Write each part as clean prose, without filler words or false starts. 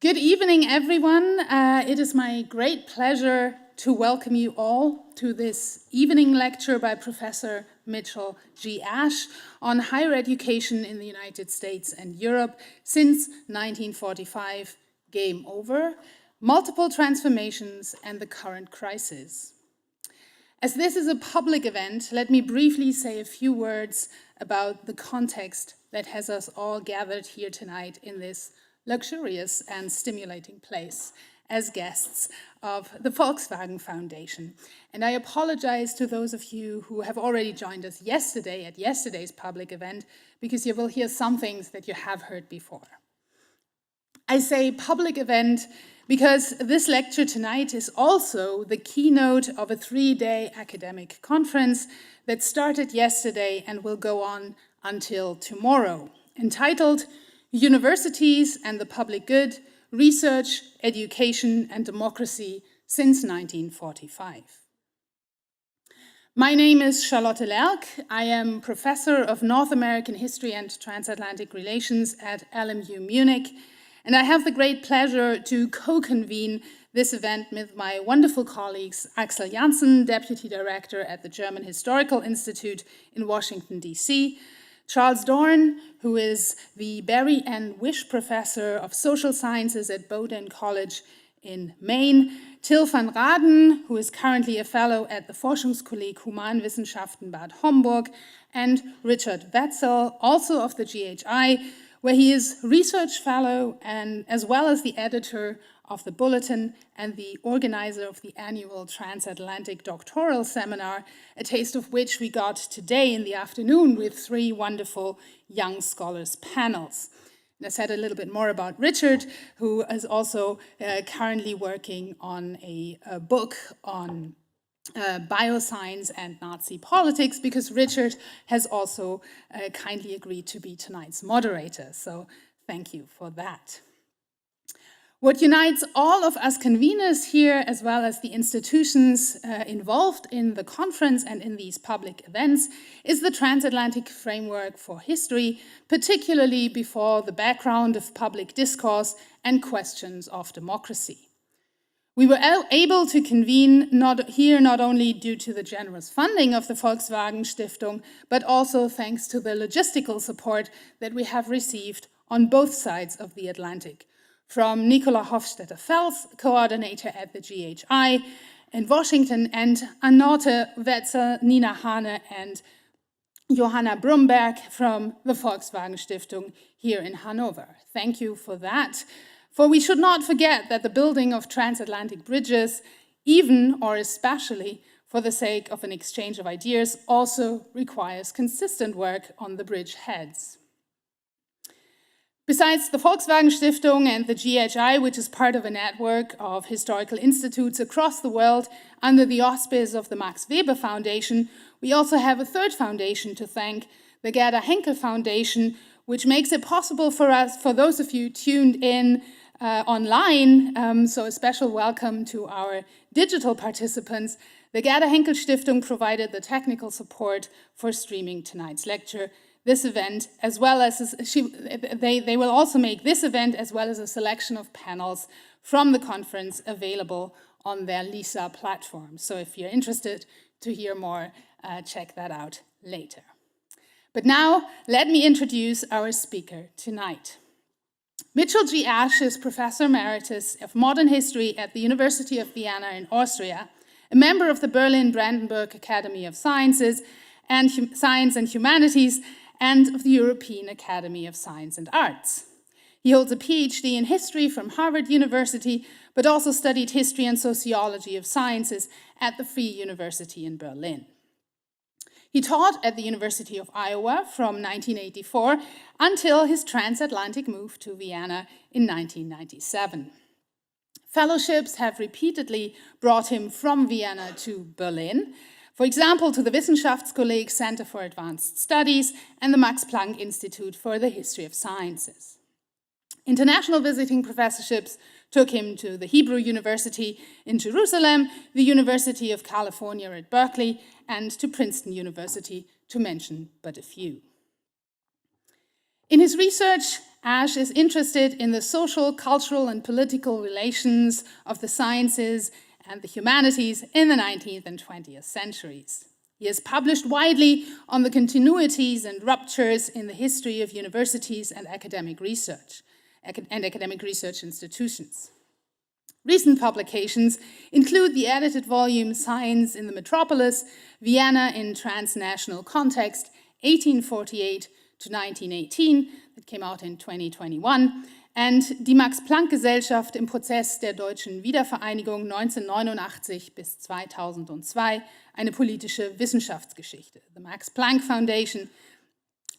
Good evening, everyone. It is my great pleasure to welcome you all to this evening lecture by Professor Mitchell G. Ashe on higher education in the United States and Europe since 1945, Game Over, Multiple Transformations and the Current Crisis. As this is a public event, let me briefly say a few words about the context that has us all gathered here tonight in this luxurious and stimulating place as guests of the Volkswagen Foundation. And I apologize to those of you who have already joined us yesterday at yesterday's public event, because you will hear some things that you have heard before. I say public event because this lecture tonight is also the keynote of a 3-day academic conference that started yesterday and will go on until tomorrow, entitled Universities and the Public Good, Research, Education and Democracy since 1945. My name is Charlotte Lerck. I am Professor of North American History and Transatlantic Relations at LMU Munich, and I have the great pleasure to co-convene this event with my wonderful colleagues Axel Janssen, Deputy Director at the German Historical Institute in Washington, D.C., Charles Dorn, who is the Barry N. Wish Professor of Social Sciences at Bowdoin College in Maine, Till van Raden, who is currently a fellow at the Forschungskolleg Humanwissenschaften Bad Homburg, and Richard Wetzel, also of the GHI, where he is research fellow and as well as the editor of the Bulletin and the organizer of the annual Transatlantic Doctoral Seminar, a taste of which we got today in the afternoon with 3 wonderful young scholars panels. And I said a little bit more about Richard, who is also currently working on a book on bioscience and Nazi politics, because Richard has also kindly agreed to be tonight's moderator. So thank you for that. What unites all of us conveners here, as well as the institutions involved in the conference and in these public events, is the transatlantic framework for history, particularly before the background of public discourse and questions of democracy. We were able to convene not only due to the generous funding of the Volkswagen Stiftung, but also thanks to the logistical support that we have received on both sides of the Atlantic, from Nicola Hofstetter-Fels, coordinator at the GHI in Washington, and Annote Wetzel, Nina Hane, and Johanna Brumberg from the Volkswagen Stiftung here in Hanover. Thank you for that. For we should not forget that the building of transatlantic bridges, even or especially for the sake of an exchange of ideas, also requires consistent work on the bridge heads. Besides the Volkswagen Stiftung and the GHI, which is part of a network of historical institutes across the world under the auspices of the Max Weber Foundation, we also have a third foundation to thank, the Gerda Henkel Foundation, which makes it possible for us, for those of you tuned in online, so a special welcome to our digital participants. The Gerda Henkel Stiftung provided the technical support for streaming tonight's lecture. This event, as well as they will also make this event as well as a selection of panels from the conference available on their LISA platform. So if you're interested to hear more, check that out later. But now let me introduce our speaker tonight. Mitchell G. Ashe is Professor Emeritus of Modern History at the University of Vienna in Austria, a member of the Berlin-Brandenburg Academy of Sciences and Science and Humanities, and of the European Academy of Science and Arts. He holds a PhD in history from Harvard University, but also studied history and sociology of sciences at the Free University in Berlin. He taught at the University of Iowa from 1984 until his transatlantic move to Vienna in 1997. Fellowships have repeatedly brought him from Vienna to Berlin, for example, to the Wissenschaftskolleg Center for Advanced Studies and the Max Planck Institute for the History of Sciences. International visiting professorships took him to the Hebrew University in Jerusalem, the University of California at Berkeley, and to Princeton University, to mention but a few. In his research Ash is interested in the social, cultural, and political relations of the sciences and the humanities in the 19th and 20th centuries. He has published widely on the continuities and ruptures in the history of universities and academic research institutions. Recent publications include the edited volume Science in the Metropolis, Vienna in Transnational Context, 1848 to 1918, that came out in 2021, and Die Max-Planck-Gesellschaft im Prozess der deutschen Wiedervereinigung 1989 bis 2002, eine politische Wissenschaftsgeschichte. The Max-Planck Foundation,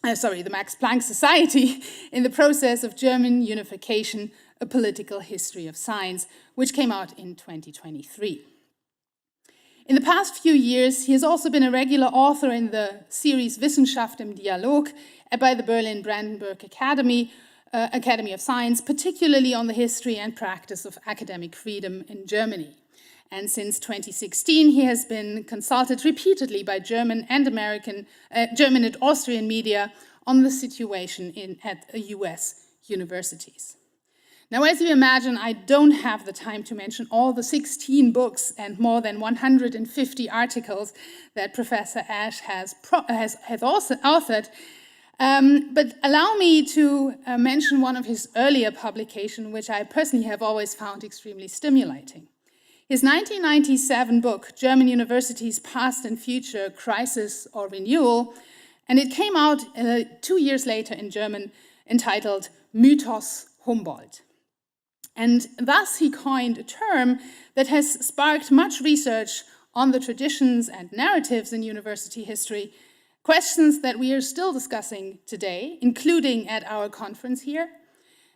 the Max-Planck Society in the Process of German Unification, A Political History of Science, which came out in 2023. In the past few years, he has also been a regular author in the series Wissenschaft im Dialog by the Berlin Brandenburg Academy of Science, particularly on the history and practice of academic freedom in Germany. And since 2016, he has been consulted repeatedly by German and Austrian media on the situation at US universities. Now, as you imagine, I don't have the time to mention all the 16 books and more than 150 articles that Professor Ash has also authored, but allow me to mention one of his earlier publications, which I personally have always found extremely stimulating. His 1997 book, German Universities, Past and Future, Crisis or Renewal, and it came out 2 years later in German, entitled Mythos Humboldt. And thus he coined a term that has sparked much research on the traditions and narratives in university history, questions that we are still discussing today, including at our conference here.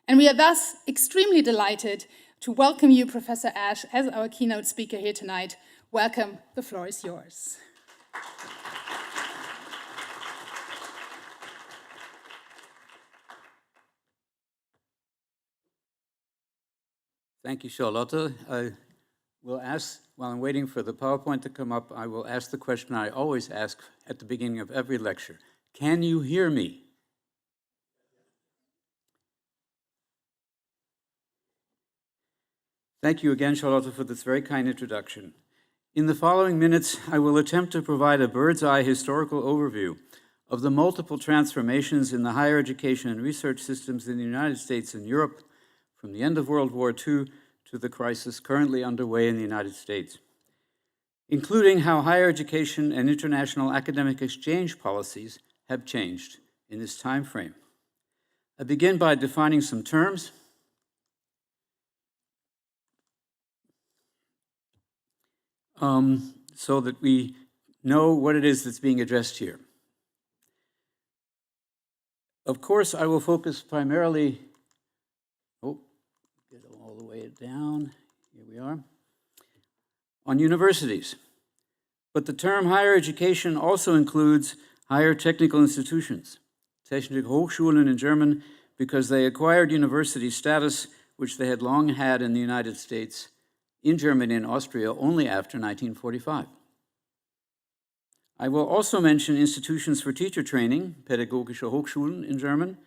And we are thus extremely delighted to welcome you, Professor Ash, as our keynote speaker here tonight. Welcome, the floor is yours. Thank you, Charlotte. I will ask, while I'm waiting for the PowerPoint to come up, I will ask the question I always ask at the beginning of every lecture. Can you hear me? Thank you again, Charlotte, for this very kind introduction. In the following minutes, I will attempt to provide a bird's-eye historical overview of the multiple transformations in the higher education and research systems in the United States and Europe, from the end of World War II to the crisis currently underway in the United States, including how higher education and international academic exchange policies have changed in this time frame. I begin by defining some terms. So that we know what it is that's being addressed here. Of course, I will focus primarily, get all the way down, here we are, on universities. But the term higher education also includes higher technical institutions, Technische Hochschulen in German, because they acquired university status, which they had long had in the United States, in Germany and Austria only after 1945. I will also mention institutions for teacher training, Pädagogische Hochschulen in German,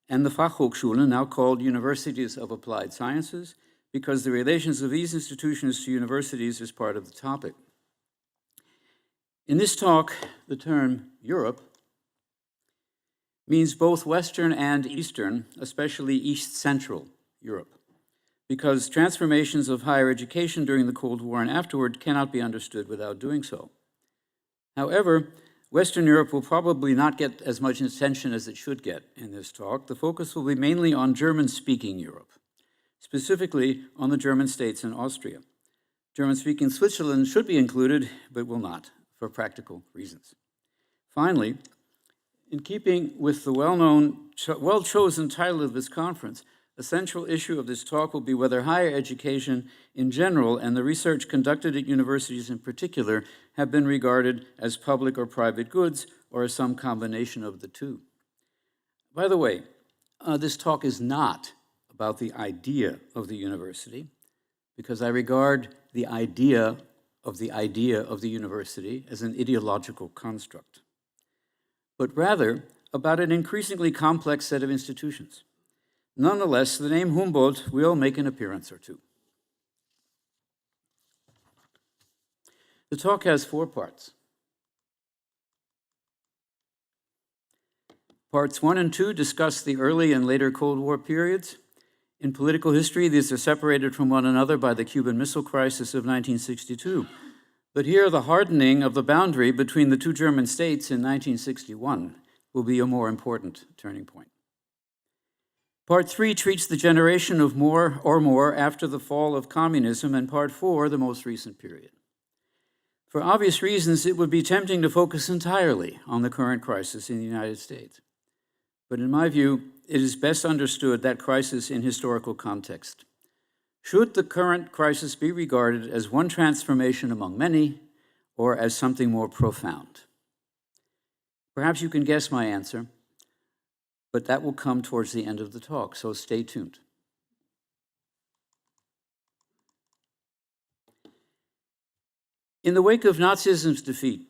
and the Fachhochschulen, now called Universities of Applied Sciences, because the relations of these institutions to universities is part of the topic. In this talk, the term Europe means both Western and Eastern, especially East Central Europe, because transformations of higher education during the Cold War and afterward cannot be understood without doing so. However, Western Europe will probably not get as much attention as it should get in this talk. The focus will be mainly on German-speaking Europe, specifically on the German states and Austria. German-speaking Switzerland should be included, but will not, for practical reasons. Finally, in keeping with the well-chosen title of this conference, the central issue of this talk will be whether higher education in general and the research conducted at universities in particular have been regarded as public or private goods or as some combination of the two. By the way, this talk is not about the idea of the university, because I regard the idea of the university as an ideological construct, but rather about an increasingly complex set of institutions. Nonetheless, the name Humboldt will make an appearance or two. The talk has 4 parts. Parts 1 and 2 discuss the early and later Cold War periods. In political history, these are separated from one another by the Cuban Missile Crisis of 1962. But here, the hardening of the boundary between the 2 German states in 1961 will be a more important turning point. Part 3 treats the generation of more after the fall of communism, and Part 4, the most recent period. For obvious reasons, it would be tempting to focus entirely on the current crisis in the United States. But in my view, it is best understood that crisis in historical context. Should the current crisis be regarded as one transformation among many, or as something more profound? Perhaps you can guess my answer, but that will come towards the end of the talk, so stay tuned. In the wake of Nazism's defeat,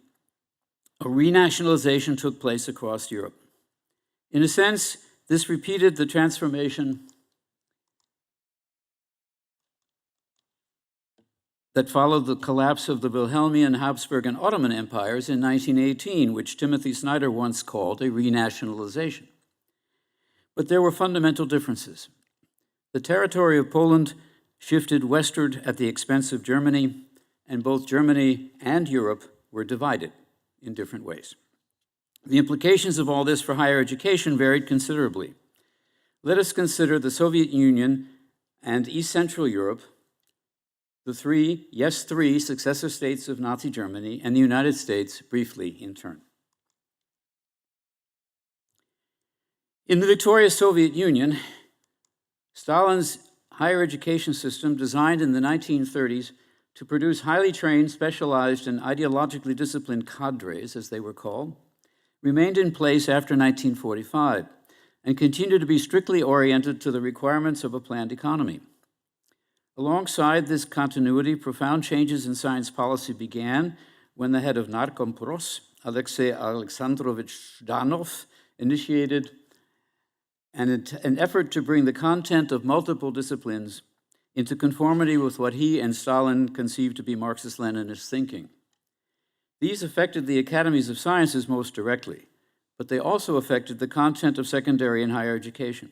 a renationalization took place across Europe. In a sense, this repeated the transformation that followed the collapse of the Wilhelmian, Habsburg, and Ottoman empires in 1918, which Timothy Snyder once called a renationalization. But there were fundamental differences. The territory of Poland shifted westward at the expense of Germany, and both Germany and Europe were divided in different ways. The implications of all this for higher education varied considerably. Let us consider the Soviet Union and East Central Europe, the 3 successor states of Nazi Germany, and the United States briefly in turn. In the victorious Soviet Union, Stalin's higher education system, designed in the 1930s to produce highly trained, specialized, and ideologically disciplined cadres, as they were called, remained in place after 1945 and continued to be strictly oriented to the requirements of a planned economy. Alongside this continuity, profound changes in science policy began when the head of Narkompros, Alexei Alexandrovich Zhdanov, initiated an effort to bring the content of multiple disciplines into conformity with what he and Stalin conceived to be Marxist-Leninist thinking. These affected the academies of sciences most directly, but they also affected the content of secondary and higher education.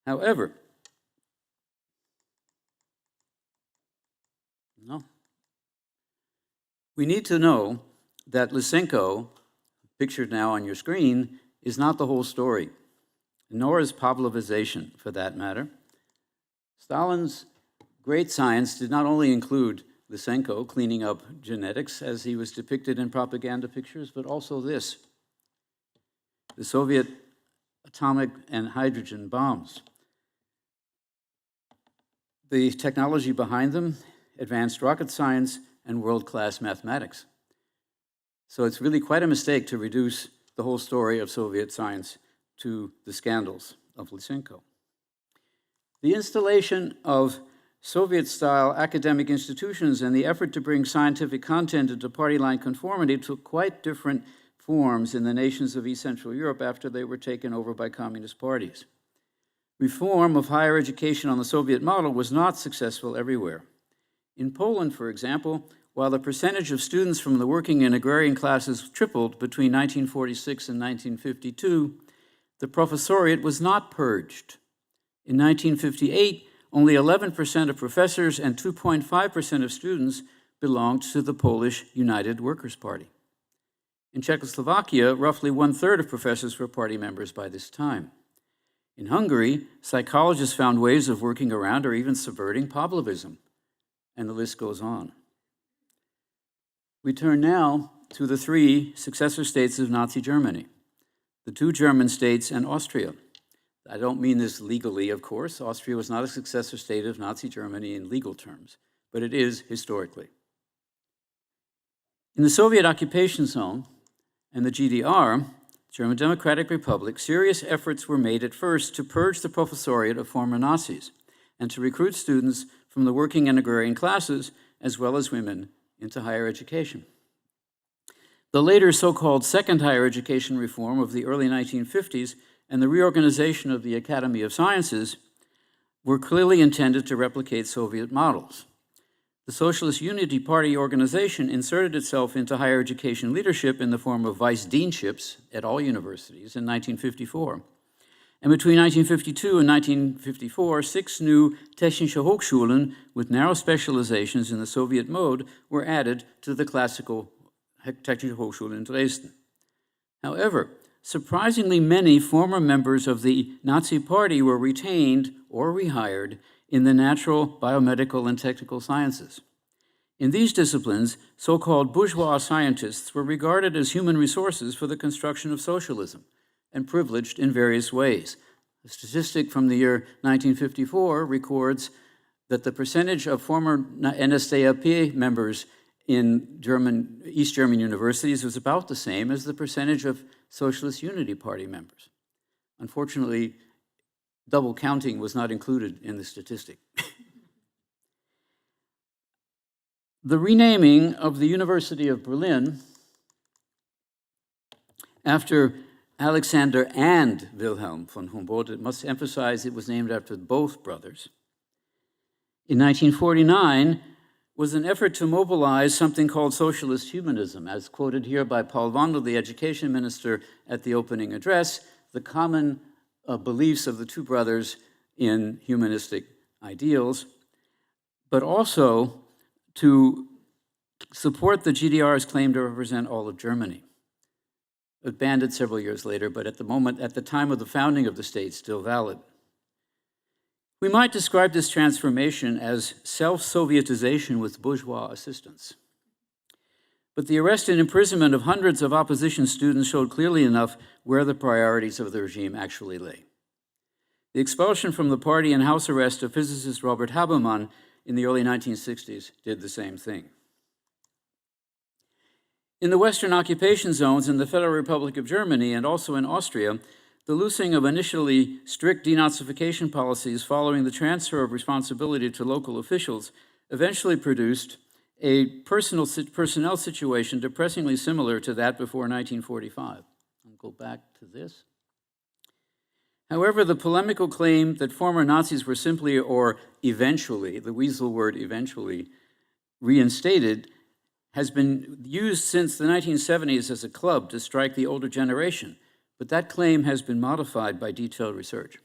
However, we need to know that Lysenko, pictured now on your screen, is not the whole story, nor is Pavlovization, for that matter. Stalin's great science did not only include Lysenko cleaning up genetics as he was depicted in propaganda pictures, but also this: the Soviet atomic and hydrogen bombs. The technology behind them, advanced rocket science, and world-class mathematics. So it's really quite a mistake to reduce the whole story of Soviet science to the scandals of Lysenko. The installation of Soviet-style academic institutions and the effort to bring scientific content into party-line conformity took quite different forms in the nations of East Central Europe after they were taken over by communist parties. Reform of higher education on the Soviet model was not successful everywhere. In Poland, for example, while the percentage of students from the working and agrarian classes tripled between 1946 and 1952, the professoriate was not purged. In 1958, only 11% of professors and 2.5% of students belonged to the Polish United Workers' Party. In Czechoslovakia, roughly 1/3 of professors were party members by this time. In Hungary, psychologists found ways of working around or even subverting Pavlovism, and the list goes on. We turn now to the 3 successor states of Nazi Germany, the 2 German states and Austria. I don't mean this legally, of course. Austria was not a successor state of Nazi Germany in legal terms, but it is historically. In the Soviet occupation zone and the GDR, German Democratic Republic, serious efforts were made at first to purge the professoriate of former Nazis and to recruit students from the working and agrarian classes, as well as women, into higher education. The later so-called second higher education reform of the early 1950s and the reorganization of the Academy of Sciences were clearly intended to replicate Soviet models. The Socialist Unity Party organization inserted itself into higher education leadership in the form of vice deanships at all universities in 1954. And between 1952 and 1954, 6 new Technische Hochschulen with narrow specializations in the Soviet mode were added to the classical Technische Hochschule in Dresden. However, surprisingly many former members of the Nazi Party were retained or rehired in the natural, biomedical, and technical sciences. In these disciplines, so-called bourgeois scientists were regarded as human resources for the construction of socialism and privileged in various ways. A statistic from the year 1954 records that the percentage of former NSDAP members in East German universities was about the same as the percentage of Socialist Unity Party members. Unfortunately, double counting was not included in the statistic. The renaming of the University of Berlin after Alexander and Wilhelm von Humboldt, it must emphasize it was named after both brothers, in 1949 was an effort to mobilize something called socialist humanism, as quoted here by Paul Wandel, the education minister, at the opening address, the common beliefs of the two brothers in humanistic ideals, but also to support the GDR's claim to represent all of Germany. Abandoned several years later, but at the time of the founding of the state, still valid. We might describe this transformation as self-Sovietization with bourgeois assistance. But the arrest and imprisonment of hundreds of opposition students showed clearly enough where the priorities of the regime actually lay. The expulsion from the party and house arrest of physicist Robert Habermas in the early 1960s did the same thing. In the Western occupation zones in the Federal Republic of Germany and also in Austria, the loosing of initially strict denazification policies following the transfer of responsibility to local officials eventually produced a personnel situation depressingly similar to that before 1945. I'll go back to this. However, the polemical claim that former Nazis were simply or eventually, the weasel word eventually, reinstated has been used since the 1970s as a club to strike the older generation, but that claim has been modified by detailed research.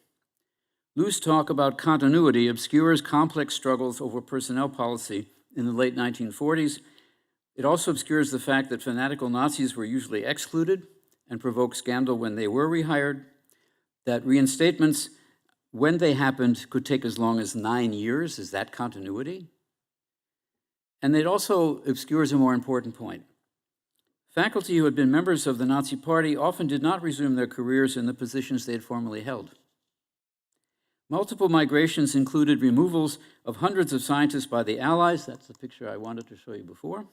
Loose talk about continuity obscures complex struggles over personnel policy in the late 1940s. It also obscures the fact that fanatical Nazis were usually excluded and provoked scandal when they were rehired, that reinstatements, when they happened, could take as long as 9 years. Is that continuity? And it also obscures a more important point. Faculty who had been members of the Nazi Party often did not resume their careers in the positions they had formerly held. Multiple migrations included removals of hundreds of scientists by the Allies. That's the picture I wanted to show you before.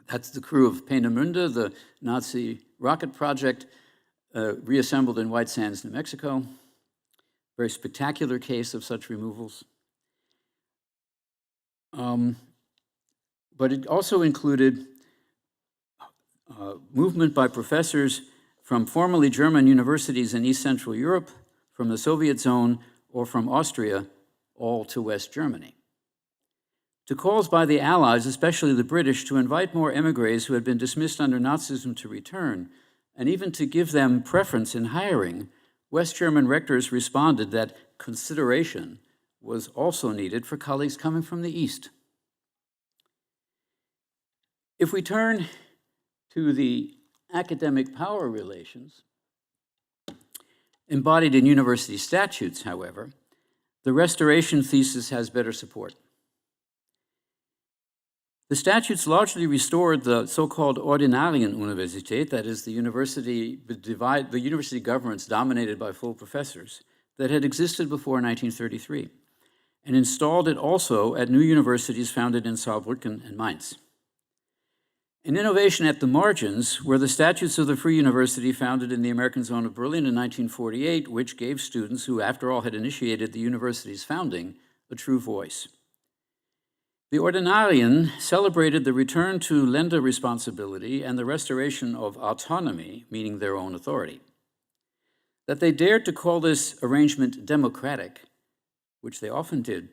That's the crew of Peenemünde, the Nazi rocket project, reassembled in White Sands, New Mexico. Very spectacular case of such removals. But it also included movement by professors from formerly German universities in East Central Europe, from the Soviet zone, or from Austria, all to West Germany. To calls by the Allies, especially the British, to invite more émigrés who had been dismissed under Nazism to return, and even to give them preference in hiring, West German rectors responded that consideration was also needed for colleagues coming from the East. If we turn to the academic power relations embodied in university statutes, however, the restoration thesis has better support. The statutes largely restored the so-called Ordinarienuniversität, that is, the university governments dominated by full professors, that had existed before 1933, and installed it also at new universities founded in Saarbrücken and Mainz. An innovation at the margins were the statutes of the Free University founded in the American Zone of Berlin in 1948, which gave students who, after all, had initiated the university's founding, a true voice. The Ordinarien celebrated the return to Länder responsibility and the restoration of autonomy, meaning their own authority. That they dared to call this arrangement democratic, which they often did,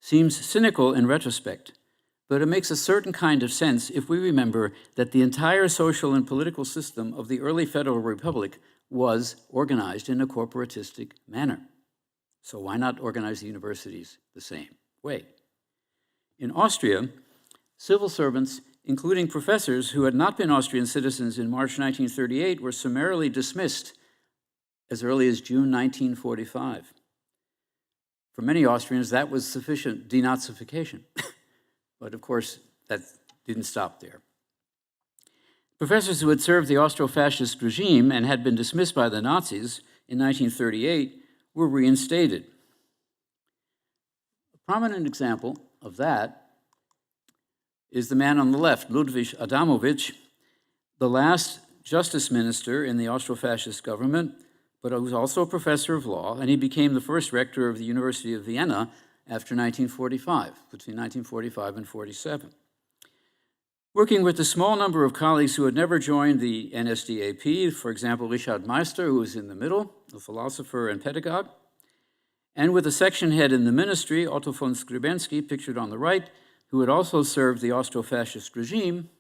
seems cynical in retrospect, but it makes a certain kind of sense if we remember that the entire social and political system of the early Federal Republic was organized in a corporatistic manner. So why not organize the universities the same way? In Austria, civil servants, including professors who had not been Austrian citizens in March 1938, were summarily dismissed as early as June 1945. For many Austrians, that was sufficient denazification. But of course, that didn't stop there. Professors who had served the Austro-fascist regime and had been dismissed by the Nazis in 1938 were reinstated. A prominent example of that is the man on the left, Ludwig Adamovich, the last justice minister in the Austro-fascist government, but he was also a professor of law, and he became the first rector of the University of Vienna after 1945, between 1945 and 47. Working with a small number of colleagues who had never joined the NSDAP, for example, Richard Meister, who was in the middle, a philosopher and pedagogue, and with a section head in the ministry, Otto von Skrybensky, pictured on the right, who had also served the Austro-fascist regime,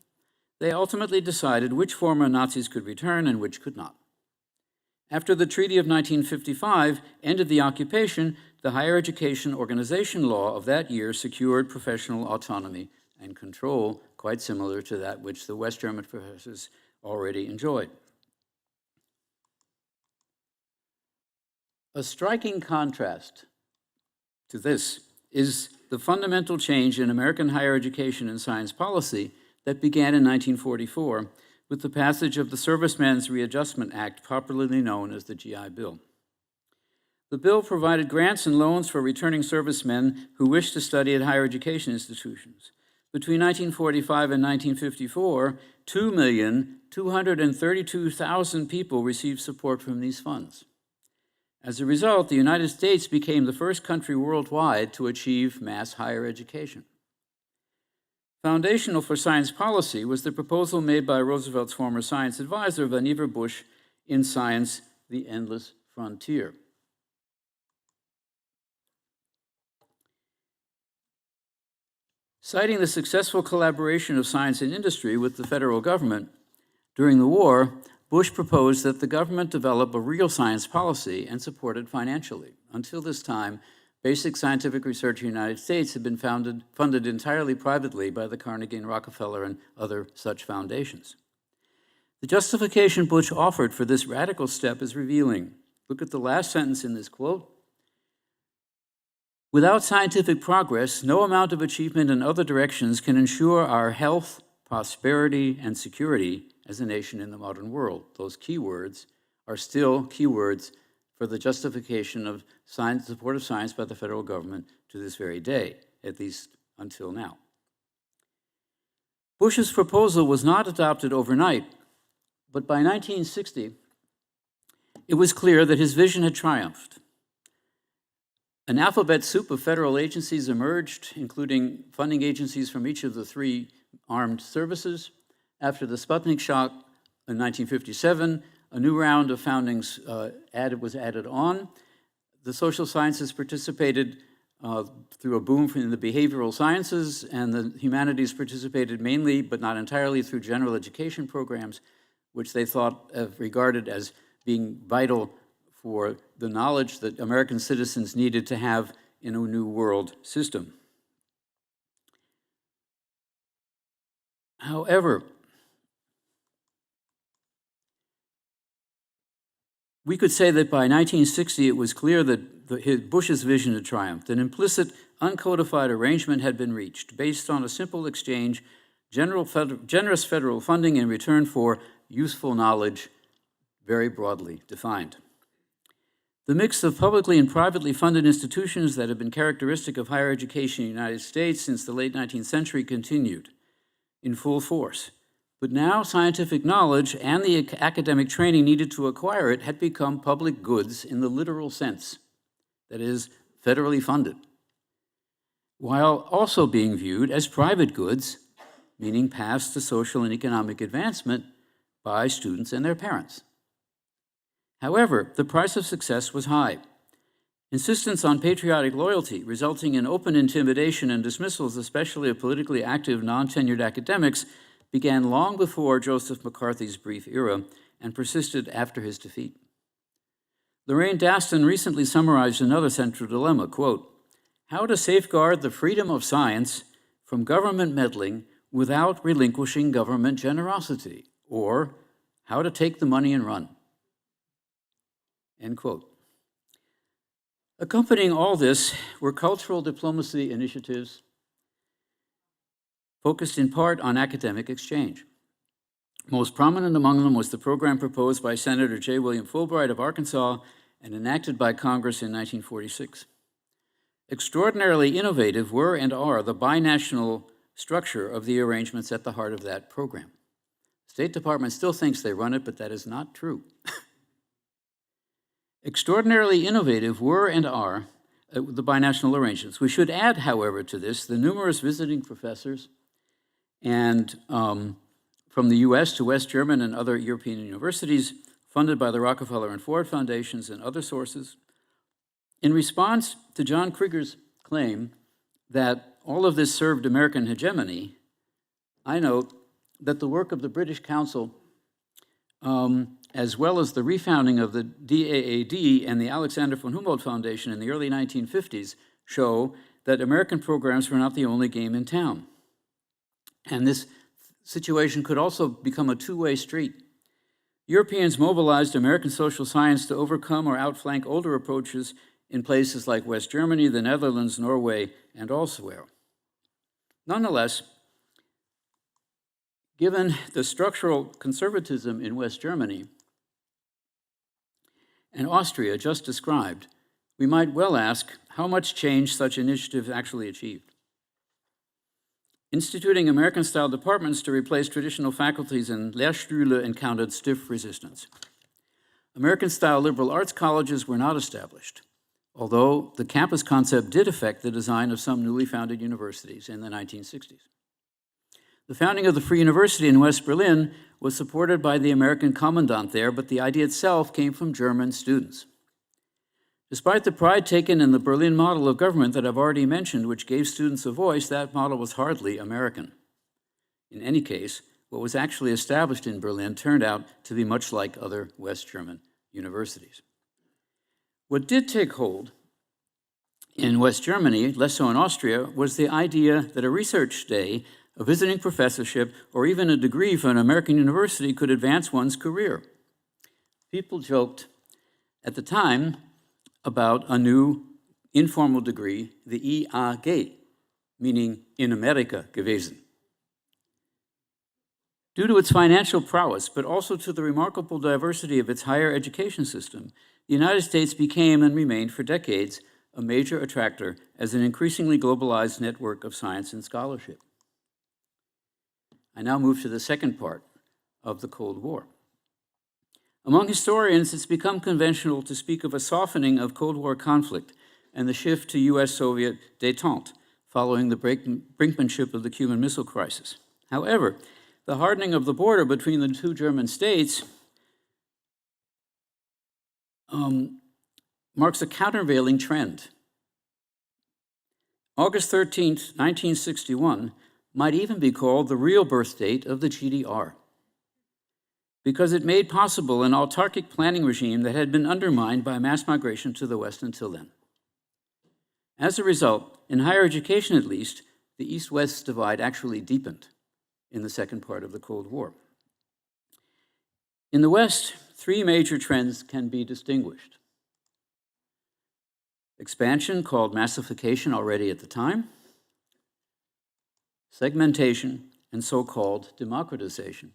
they ultimately decided which former Nazis could return and which could not. After the Treaty of 1955 ended the occupation, the higher education organization law of that year secured professional autonomy and control, quite similar to that which the West German professors already enjoyed. A striking contrast to this is the fundamental change in American higher education and science policy that began in 1944 with the passage of the Servicemen's Readjustment Act, popularly known as the GI Bill. The bill provided grants and loans for returning servicemen who wished to study at higher education institutions. Between 1945 and 1954, 2,232,000 people received support from these funds. As a result, the United States became the first country worldwide to achieve mass higher education. Foundational for science policy was the proposal made by Roosevelt's former science advisor, Vannevar Bush, in Science, the Endless Frontier. Citing the successful collaboration of science and industry with the federal government during the war, Bush proposed that the government develop a real science policy and support it financially. Until this time, basic scientific research in the United States had been funded entirely privately by the Carnegie and Rockefeller and other such foundations. The justification Bush offered for this radical step is revealing. Look at the last sentence in this quote. Without scientific progress, no amount of achievement in other directions can ensure our health, prosperity, and security as a nation in the modern world. Those keywords are still keywords for the justification of science, support of science by the federal government to this very day, at least until now. Bush's proposal was not adopted overnight, but by 1960, it was clear that his vision had triumphed. An alphabet soup of federal agencies emerged, including funding agencies from each of the three armed services. After the Sputnik shock in 1957, a new round of foundings was added on. The social sciences participated through a boom in the behavioral sciences, and the humanities participated mainly, but not entirely, through general education programs, which they thought regarded as being vital for the knowledge that American citizens needed to have in a new world system. However, we could say that by 1960 it was clear that Bush's vision had triumphed. An implicit, uncodified arrangement had been reached based on a simple exchange, generous federal funding in return for useful knowledge, very broadly defined. The mix of publicly and privately funded institutions that have been characteristic of higher education in the United States since the late 19th century continued in full force. But now scientific knowledge and the academic training needed to acquire it had become public goods in the literal sense, that is, federally funded, while also being viewed as private goods, meaning passed to social and economic advancement by students and their parents. However, the price of success was high. Insistence on patriotic loyalty, resulting in open intimidation and dismissals, especially of politically active, non-tenured academics, began long before Joseph McCarthy's brief era and persisted after his defeat. Lorraine Daston recently summarized another central dilemma, quote, "How to safeguard the freedom of science from government meddling without relinquishing government generosity, or how to take the money and run," end quote. Accompanying all this were cultural diplomacy initiatives focused in part on academic exchange. Most prominent among them was the program proposed by Senator J. William Fulbright of Arkansas and enacted by Congress in 1946. Extraordinarily innovative were and are the binational structure of the arrangements at the heart of that program. The State Department still thinks they run it, but that is not true. Extraordinarily innovative were and are the binational arrangements. We should add, however, to this the numerous visiting professors and from the US to West German and other European universities, funded by the Rockefeller and Ford Foundations and other sources. In response to John Krieger's claim that all of this served American hegemony, I note that the work of the British Council, as well as the refounding of the DAAD and the Alexander von Humboldt Foundation in the early 1950s, show that American programs were not the only game in town. And this situation could also become a two-way street. Europeans mobilized American social science to overcome or outflank older approaches in places like West Germany, the Netherlands, Norway, and elsewhere. Nonetheless, given the structural conservatism in West Germany and Austria just described, we might well ask how much change such initiatives actually achieved. Instituting American-style departments to replace traditional faculties in Lehrstühle encountered stiff resistance. American-style liberal arts colleges were not established, although the campus concept did affect the design of some newly founded universities in the 1960s. The founding of the Free University in West Berlin was supported by the American commandant there, but the idea itself came from German students. Despite the pride taken in the Berlin model of government that I've already mentioned, which gave students a voice, that model was hardly American. In any case, what was actually established in Berlin turned out to be much like other West German universities. What did take hold in West Germany, less so in Austria, was the idea that a research day, a visiting professorship, or even a degree from an American university could advance one's career. People joked at the time about a new informal degree, the IAG, meaning in America gewesen. Due to its financial prowess, but also to the remarkable diversity of its higher education system, the United States became and remained for decades a major attractor as an increasingly globalized network of science and scholarship. I now move to the second part of the Cold War. Among historians, it's become conventional to speak of a softening of Cold War conflict and the shift to US-Soviet détente following the brinkmanship of the Cuban Missile Crisis. However, the hardening of the border between the two German states marks a countervailing trend. August 13th, 1961 might even be called the real birth date of the GDR, because it made possible an autarkic planning regime that had been undermined by mass migration to the West until then. As a result, in higher education at least, the East-West divide actually deepened in the second part of the Cold War. In the West, three major trends can be distinguished. Expansion, called massification already at the time, segmentation, and so-called democratization,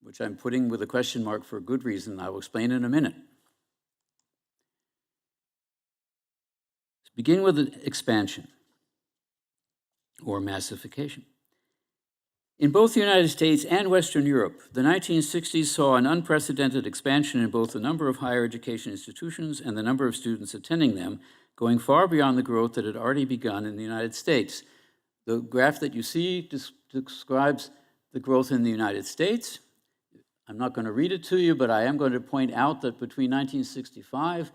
which I'm putting with a question mark for a good reason. I will explain in a minute. Let's begin with expansion or massification. In both the United States and Western Europe, the 1960s saw an unprecedented expansion in both the number of higher education institutions and the number of students attending them, going far beyond the growth that had already begun in the United States. The graph that you see describes the growth in the United States. I'm not going to read it to you, but I am going to point out that between 1965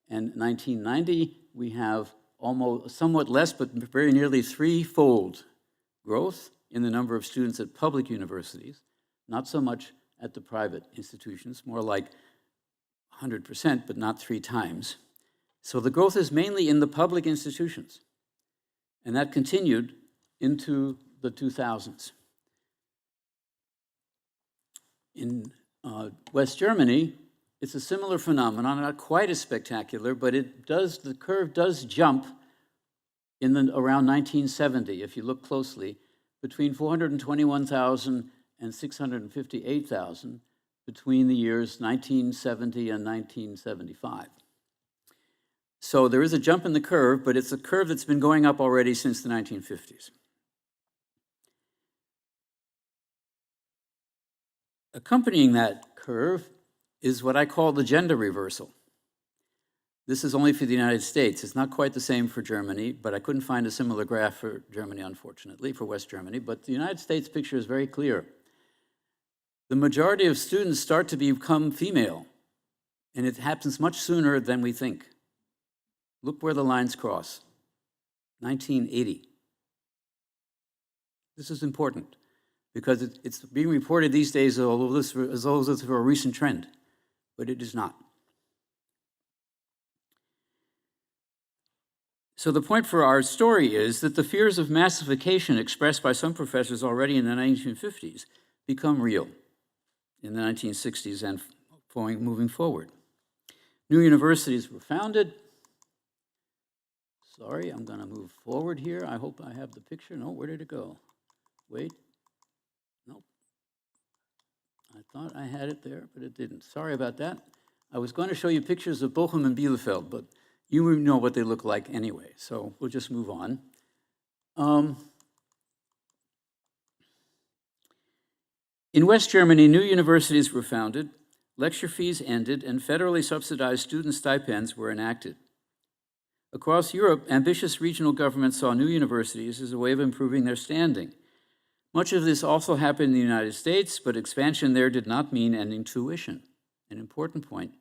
and 1990, we have almost somewhat less, but very nearly threefold growth in the number of students at public universities, not so much at the private institutions, more like 100%, but not 3 times. So the growth is mainly in the public institutions, and that continued into the 2000s. In West Germany, it's a similar phenomenon, not quite as spectacular, but the curve does jump in around 1970, if you look closely, between 421,000 and 658,000 between the years 1970 and 1975. So there is a jump in the curve, but it's a curve that's been going up already since the 1950s. Accompanying that curve is what I call the gender reversal. This is only for the United States. It's not quite the same for Germany, but I couldn't find a similar graph for Germany, unfortunately, for West Germany. But the United States picture is very clear. The majority of students start to become female, and it happens much sooner than we think. Look where the lines cross. 1980. This is important because it's being reported these days as though this is a recent trend, but it is not. So the point for our story is that the fears of massification expressed by some professors already in the 1950s become real in the 1960s and moving forward. New universities were founded. Sorry, I'm going to move forward here. I hope I have the picture. No, where did it go? Wait. Nope. I thought I had it there, but it didn't. Sorry about that. I was going to show you pictures of Bochum and Bielefeld, but you know what they look like anyway, so we'll just move on. In West Germany, new universities were founded, lecture fees ended, and federally subsidized student stipends were enacted. Across Europe, ambitious regional governments saw new universities as a way of improving their standing. Much of this also happened in the United States, but expansion there did not mean ending tuition, an important point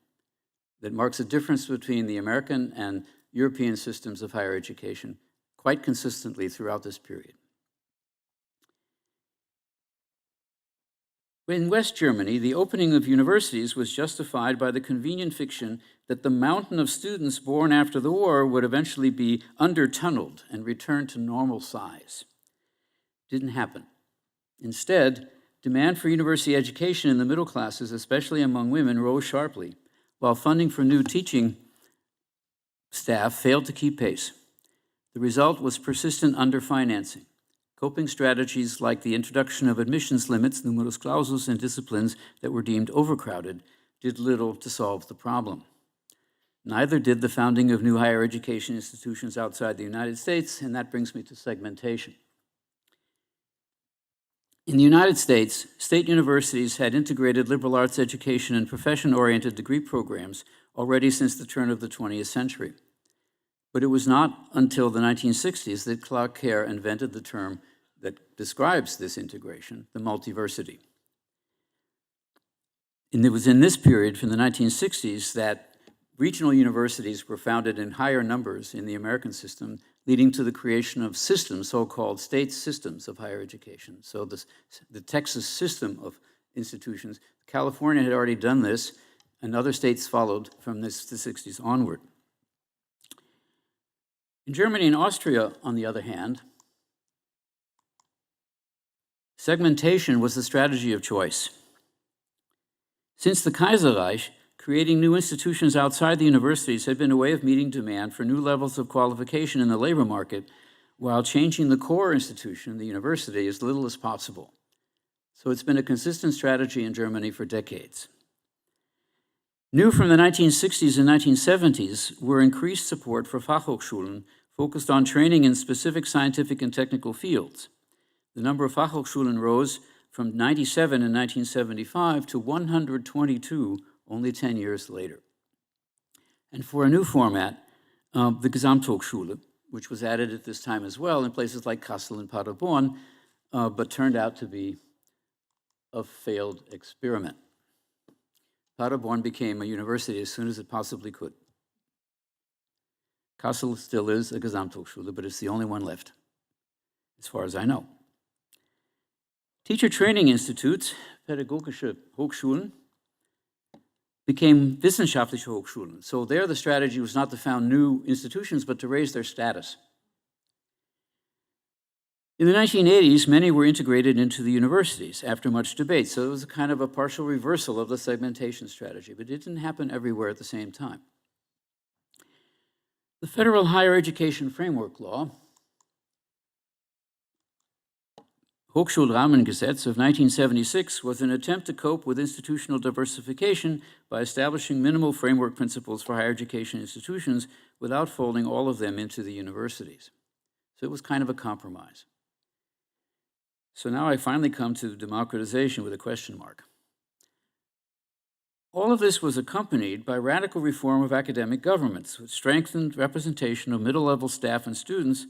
that marks a difference between the American and European systems of higher education quite consistently throughout this period. In West Germany, the opening of universities was justified by the convenient fiction that the mountain of students born after the war would eventually be under-tunneled and return to normal size. Didn't happen. Instead, demand for university education in the middle classes, especially among women, rose sharply, while funding for new teaching staff failed to keep pace. The result was persistent underfinancing. Coping strategies like the introduction of admissions limits, numerus clausus, in disciplines that were deemed overcrowded did little to solve the problem. Neither did the founding of new higher education institutions outside the United States, and that brings me to segmentation. In the United States, state universities had integrated liberal arts education and profession-oriented degree programs already since the turn of the 20th century. But it was not until the 1960s that Clark Kerr invented the term that describes this integration, the multiversity. And it was in this period, from the 1960s, that regional universities were founded in higher numbers in the American system, leading to the creation of systems, so-called state systems of higher education. So the Texas system of institutions, California had already done this, and other states followed from the 60s onward. In Germany and Austria, on the other hand, segmentation was the strategy of choice. Since the Kaiserreich, creating new institutions outside the universities had been a way of meeting demand for new levels of qualification in the labor market while changing the core institution, the university, as little as possible. So it's been a consistent strategy in Germany for decades. New from the 1960s and 1970s were increased support for Fachhochschulen focused on training in specific scientific and technical fields. The number of Fachhochschulen rose from 97 in 1975 to 122 only 10 years later. And for a new format, the Gesamthochschule, which was added at this time as well in places like Kassel and Paderborn, but turned out to be a failed experiment. Paderborn became a university as soon as it possibly could. Kassel still is a Gesamthochschule, but it's the only one left, as far as I know. Teacher training institutes, pädagogische Hochschulen, became wissenschaftliche Hochschulen. So there the strategy was not to found new institutions, but to raise their status. In the 1980s, many were integrated into the universities after much debate, so it was a kind of a partial reversal of the segmentation strategy, but it didn't happen everywhere at the same time. The Federal Higher Education Framework Law, Hochschulrahmengesetz of 1976, was an attempt to cope with institutional diversification by establishing minimal framework principles for higher education institutions without folding all of them into the universities. So it was kind of a compromise. So now I finally come to democratization with a question mark. All of this was accompanied by radical reform of academic governments, which strengthened representation of middle-level staff and students,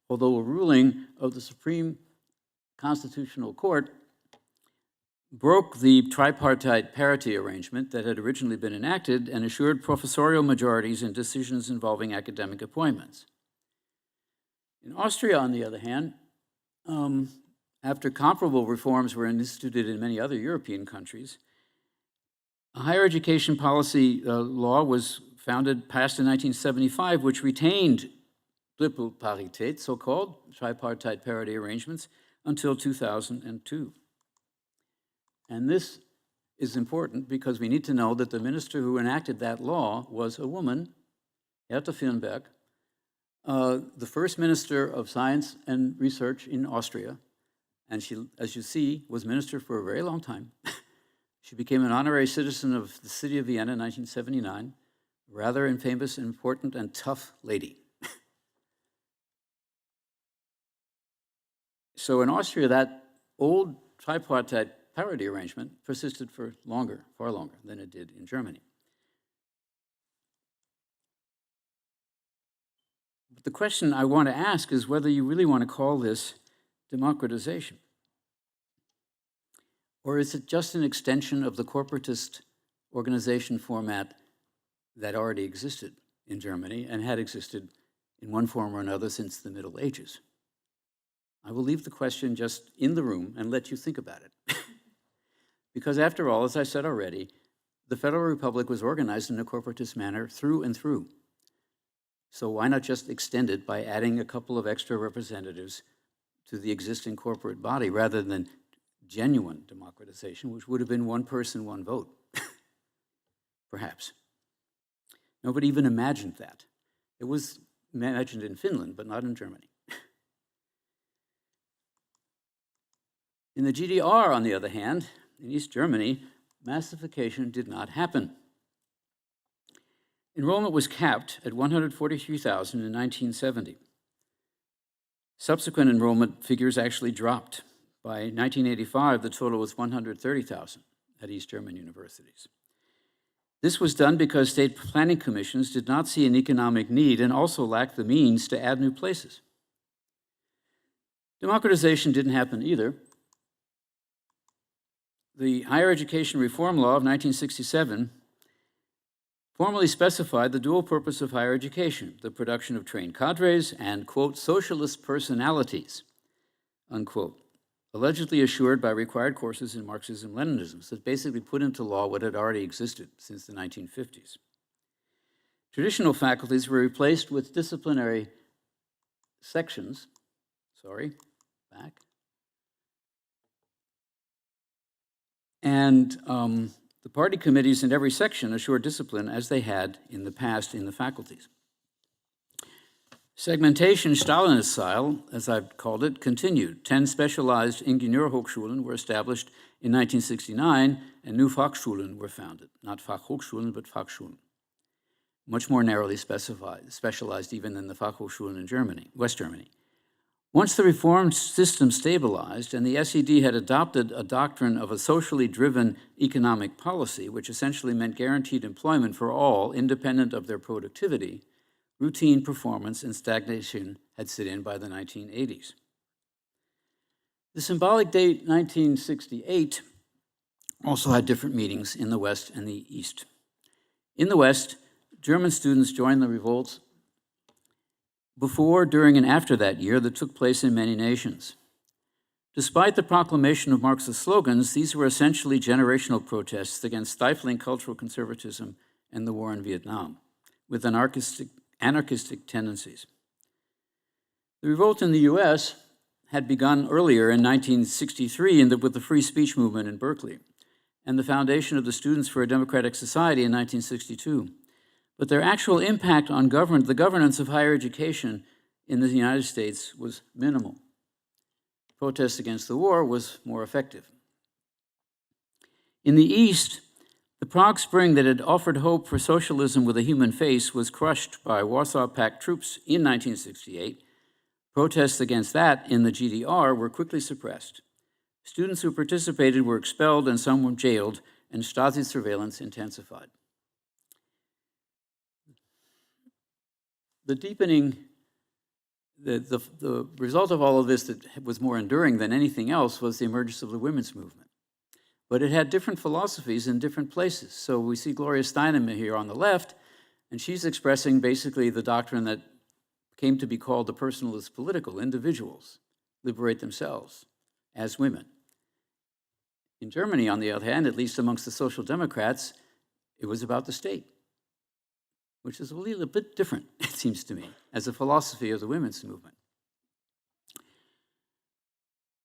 although a ruling of the Supreme Constitutional Court broke the tripartite parity arrangement that had originally been enacted and assured professorial majorities in decisions involving academic appointments. In Austria, on the other hand, after comparable reforms were instituted in many other European countries, a higher education policy law was passed in 1975, which retained Doppelparität, so-called tripartite parity arrangements, until 2002. And this is important because we need to know that the minister who enacted that law was a woman, Herta Firnberg, the first minister of science and research in Austria. And she, as you see, was minister for a very long time. She became an honorary citizen of the city of Vienna in 1979, a rather infamous, important, and tough lady. So in Austria, that old tripartite parity arrangement persisted for longer, far longer than it did in Germany. But the question I want to ask is whether you really want to call this democratization. Or is it just an extension of the corporatist organization format that already existed in Germany and had existed in one form or another since the Middle Ages? I will leave the question just in the room and let you think about it. Because after all, as I said already, the Federal Republic was organized in a corporatist manner through and through. So why not just extend it by adding a couple of extra representatives to the existing corporate body rather than genuine democratization, which would have been one person, one vote, perhaps. Nobody even imagined that. It was imagined in Finland, but not in Germany. In the GDR, on the other hand, in East Germany, massification did not happen. Enrollment was capped at 143,000 in 1970. Subsequent enrollment figures actually dropped. By 1985, the total was 130,000 at East German universities. This was done because state planning commissions did not see an economic need and also lacked the means to add new places. Democratization didn't happen either. The Higher Education Reform Law of 1967 formally specified the dual purpose of higher education, the production of trained cadres and, quote, socialist personalities, unquote, allegedly assured by required courses in Marxism-Leninism, so it basically put into law what had already existed since the 1950s. Traditional faculties were replaced with disciplinary sections, and the party committees in every section assured discipline as they had in the past in the faculties. Segmentation, Stalinist style, as I've called it, continued. 10 specialized Ingenieurhochschulen were established in 1969, and new Fachschulen were founded. Not Fachhochschulen, but Fachschulen. Much more narrowly specialized even than the Fachhochschulen in Germany, West Germany. Once the reform system stabilized and the SED had adopted a doctrine of a socially driven economic policy, which essentially meant guaranteed employment for all, independent of their productivity, routine performance and stagnation had set in by the 1980s. The symbolic date 1968 also had different meanings in the West and the East. In the West, German students joined the revolts before, during, and after that year that took place in many nations. Despite the proclamation of Marxist slogans, these were essentially generational protests against stifling cultural conservatism and the war in Vietnam, with anarchistic tendencies. The revolt in the US had begun earlier in 1963 with the free speech movement in Berkeley and the foundation of the Students for a Democratic Society in 1962. But their actual impact on the governance of higher education in the United States was minimal. Protest against the war was more effective. In the East, the Prague Spring that had offered hope for socialism with a human face was crushed by Warsaw Pact troops in 1968. Protests against that in the GDR were quickly suppressed. Students who participated were expelled and some were jailed, and Stasi surveillance intensified. The result of all of this that was more enduring than anything else was the emergence of the women's movement. But it had different philosophies in different places. So we see Gloria Steinem here on the left, and she's expressing basically the doctrine that came to be called the personalist political. Individuals liberate themselves as women. In Germany, on the other hand, at least amongst the Social Democrats, it was about the state, which is a little bit different, it seems to me, as a philosophy of the women's movement.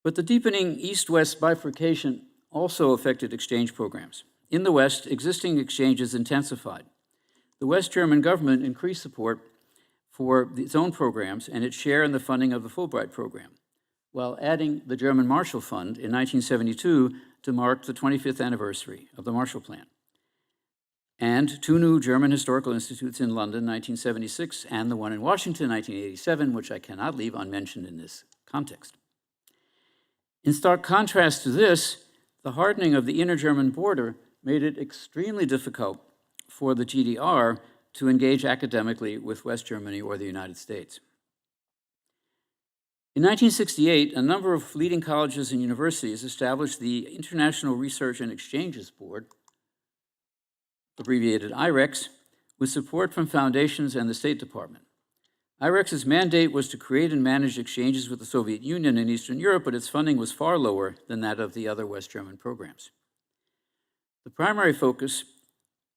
But the deepening East-West bifurcation also affected exchange programs. In the West, existing exchanges intensified. The West German government increased support for its own programs and its share in the funding of the Fulbright program, while adding the German Marshall Fund in 1972 to mark the 25th anniversary of the Marshall Plan, and 2 new German historical institutes in London, 1976, and the one in Washington, 1987, which I cannot leave unmentioned in this context. In stark contrast to this, the hardening of the inner German border made it extremely difficult for the GDR to engage academically with West Germany or the United States. In 1968, a number of leading colleges and universities established the International Research and Exchanges Board, abbreviated IREX, with support from foundations and the State Department. IREX's mandate was to create and manage exchanges with the Soviet Union and Eastern Europe, but its funding was far lower than that of the other West German programs. The primary focus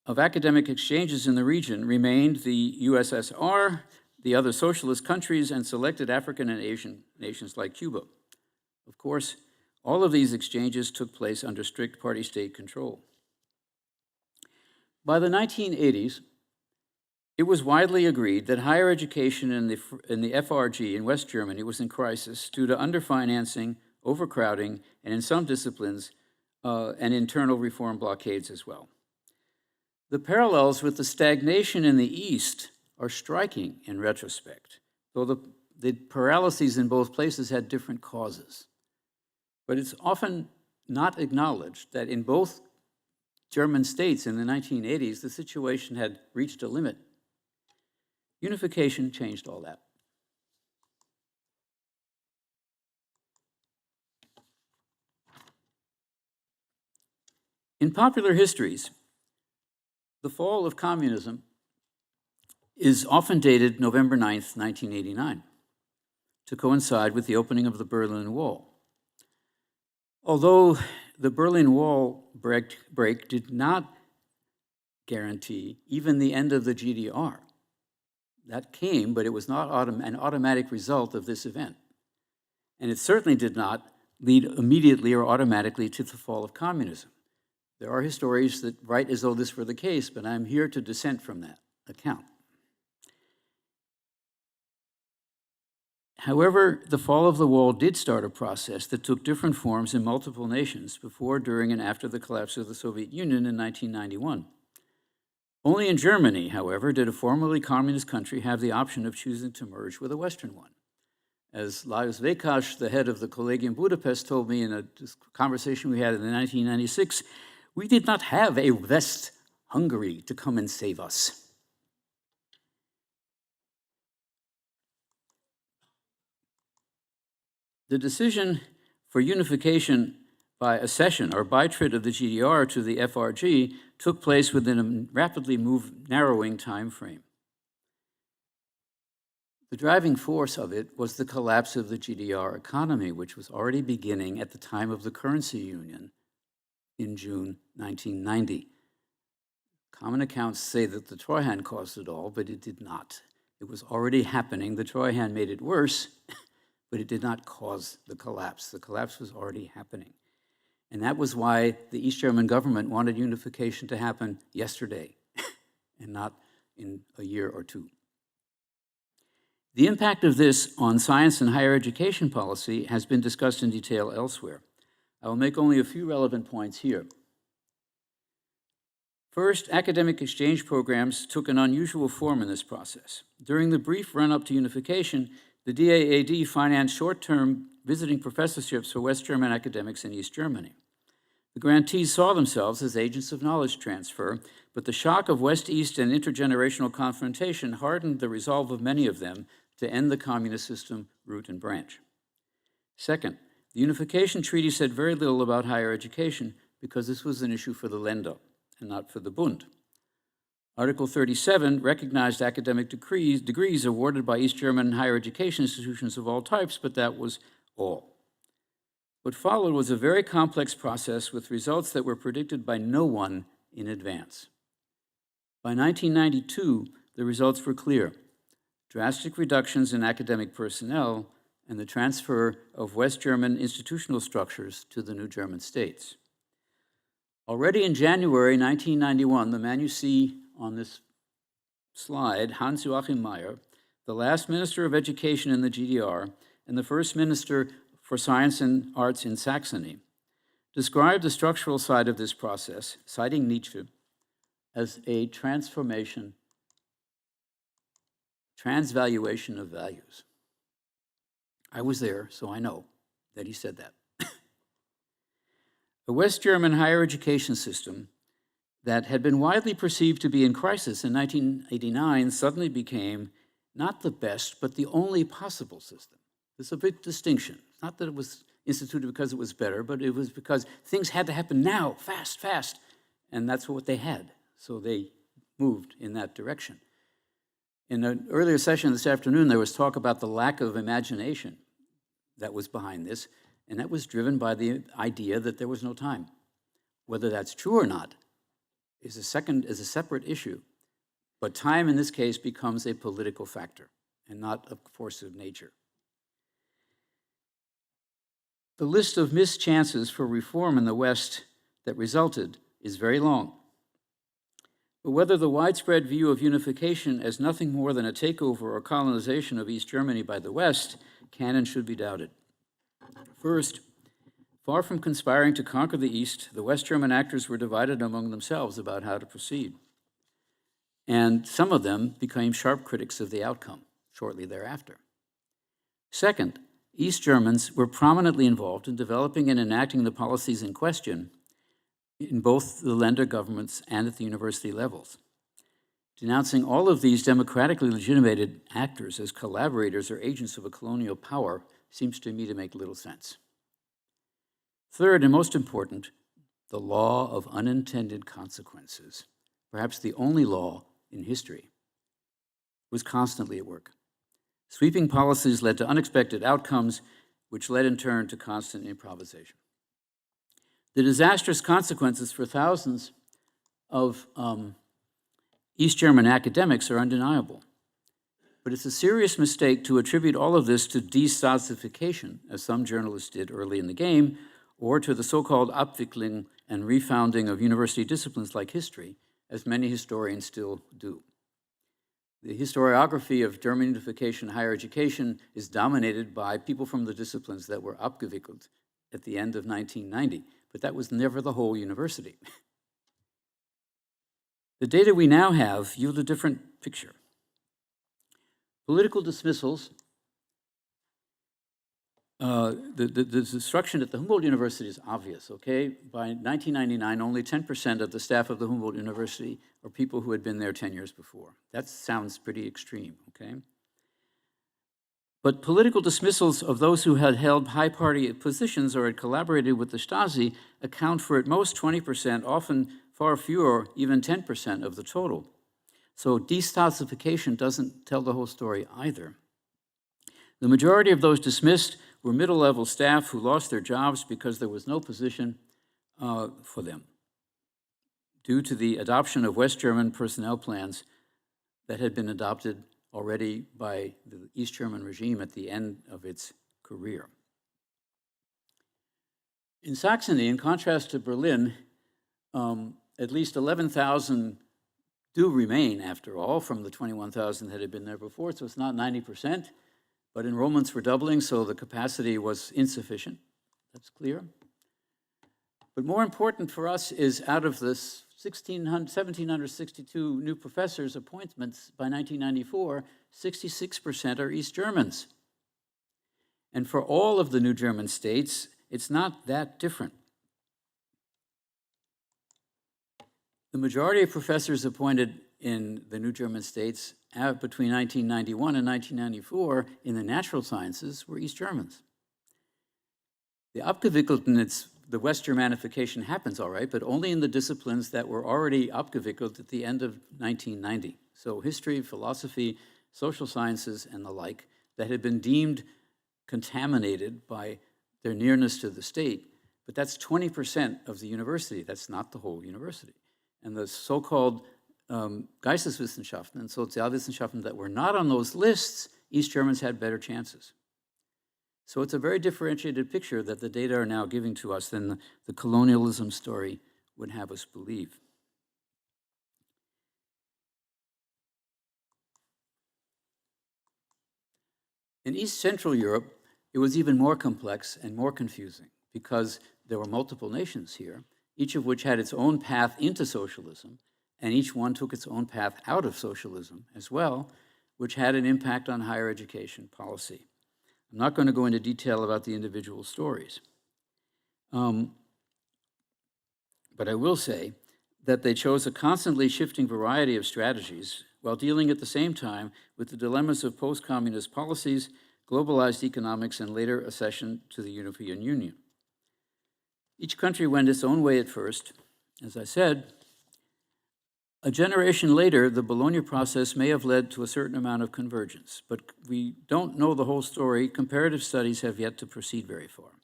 of academic exchanges in the region remained the USSR, the other socialist countries, and selected African and Asian nations like Cuba. Of course, all of these exchanges took place under strict party-state control. By the 1980s, it was widely agreed that higher education in the FRG in West Germany was in crisis due to underfinancing, overcrowding, and in some disciplines, and internal reform blockades as well. The parallels with the stagnation in the East are striking in retrospect, though the paralyses in both places had different causes. But it's often not acknowledged that in both German states in the 1980s, the situation had reached a limit. Unification changed all that. In popular histories, the fall of communism is often dated November 9th, 1989, to coincide with the opening of the Berlin Wall. Although the Berlin Wall break did not guarantee even the end of the GDR. That came, but it was not an automatic result of this event. And it certainly did not lead immediately or automatically to the fall of communism. There are historians that write as though this were the case, but I'm here to dissent from that account. However, the fall of the wall did start a process that took different forms in multiple nations before, during, and after the collapse of the Soviet Union in 1991. Only in Germany, however, did a formerly communist country have the option of choosing to merge with a Western one. As Lajos Vekas, the head of the Collegium Budapest, told me in a conversation we had in 1996, we did not have a West Hungary to come and save us. The decision for unification by accession or bytrid of the GDR to the FRG took place within a rapidly narrowing time frame. The driving force of it was the collapse of the GDR economy, which was already beginning at the time of the currency union in June 1990. Common accounts say that the Treuhand caused it all, but it did not. It was already happening. The Treuhand made it worse, but it did not cause the collapse. The collapse was already happening. And that was why the East German government wanted unification to happen yesterday and not in a year or two. The impact of this on science and higher education policy has been discussed in detail elsewhere. I will make only a few relevant points here. First, academic exchange programs took an unusual form in this process. During the brief run-up to unification, the DAAD financed short-term visiting professorships for West German academics in East Germany. The grantees saw themselves as agents of knowledge transfer, but the shock of West-East and intergenerational confrontation hardened the resolve of many of them to end the communist system root and branch. Second, the Unification Treaty said very little about higher education because this was an issue for the Länder and not for the Bund. Article 37 recognized academic degrees awarded by East German higher education institutions of all types, but that was all. What followed was a very complex process with results that were predicted by no one in advance. By 1992, the results were clear: drastic reductions in academic personnel and the transfer of West German institutional structures to the new German states. Already in January 1991, the man you see on this slide, Hans-Joachim Meyer, the last Minister of Education in the GDR and the first Minister for Science and Arts in Saxony, described the structural side of this process, citing Nietzsche, as a transvaluation of values. I was there, so I know that he said that. The West German higher education system that had been widely perceived to be in crisis in 1989 suddenly became not the best, but the only possible system. There's a big distinction. Not that it was instituted because it was better, but it was because things had to happen now, fast, and that's what they had. So they moved in that direction. In an earlier session this afternoon, there was talk about the lack of imagination that was behind this, and that was driven by the idea that there was no time. Whether that's true or not is a separate issue, but time in this case becomes a political factor and not a force of nature. The list of missed chances for reform in the West that resulted is very long. But whether the widespread view of unification as nothing more than a takeover or colonization of East Germany by the West can and should be doubted. First, far from conspiring to conquer the East, the West German actors were divided among themselves about how to proceed. And some of them became sharp critics of the outcome shortly thereafter. Second, East Germans were prominently involved in developing and enacting the policies in question in both the Länder governments and at the university levels. Denouncing all of these democratically legitimated actors as collaborators or agents of a colonial power seems to me to make little sense. Third, and most important, the law of unintended consequences, perhaps the only law in history, was constantly at work. Sweeping policies led to unexpected outcomes, which led in turn to constant improvisation. The disastrous consequences for thousands of East German academics are undeniable. But it's a serious mistake to attribute all of this to de-Stasification, as some journalists did early in the game, or to the so-called Abwickling and refounding of university disciplines like history, as many historians still do. The historiography of German unification higher education is dominated by people from the disciplines that were abgewickelt at the end of 1990, but that was never the whole university. The data we now have yield a different picture. Political dismissals, the destruction at the Humboldt University is obvious, okay? By 1999, only 10% of the staff of the Humboldt University are people who had been there 10 years before. That sounds pretty extreme, okay? But political dismissals of those who had held high party positions or had collaborated with the Stasi account for at most 20%, often far fewer, even 10% of the total. So destasification doesn't tell the whole story either. The majority of those dismissed were middle-level staff who lost their jobs because there was no position for them due to the adoption of West German personnel plans that had been adopted already by the East German regime at the end of its career. In Saxony, in contrast to Berlin, at least 11,000 do remain, after all, from the 21,000 that had been there before, so it's not 90%, but enrollments were doubling, so the capacity was insufficient. That's clear. But more important for us is out of this 1,762 new professors' appointments by 1994, 66% are East Germans. And for all of the new German states, it's not that different. The majority of professors appointed in the new German states between 1991 and 1994 in the natural sciences were East Germans. The Abgewickelten, the West Germanification happens all right, but only in the disciplines that were already abgewickelt at the end of 1990. So history, philosophy, social sciences, and the like, that had been deemed contaminated by their nearness to the state. But that's 20% of the university. That's not the whole university. And the so-called Geisteswissenschaften and Sozialwissenschaften that were not on those lists, East Germans had better chances. So it's a very differentiated picture that the data are now giving to us than the colonialism story would have us believe. In East Central Europe, it was even more complex and more confusing because there were multiple nations here, each of which had its own path into socialism, and each one took its own path out of socialism as well, which had an impact on higher education policy. I'm not going to go into detail about the individual stories. But I will say that they chose a constantly shifting variety of strategies while dealing at the same time with the dilemmas of post-communist policies, globalized economics, and later accession to the European Union. Each country went its own way at first. As I said, a generation later, the Bologna process may have led to a certain amount of convergence, but we don't know the whole story. Comparative studies have yet to proceed very far.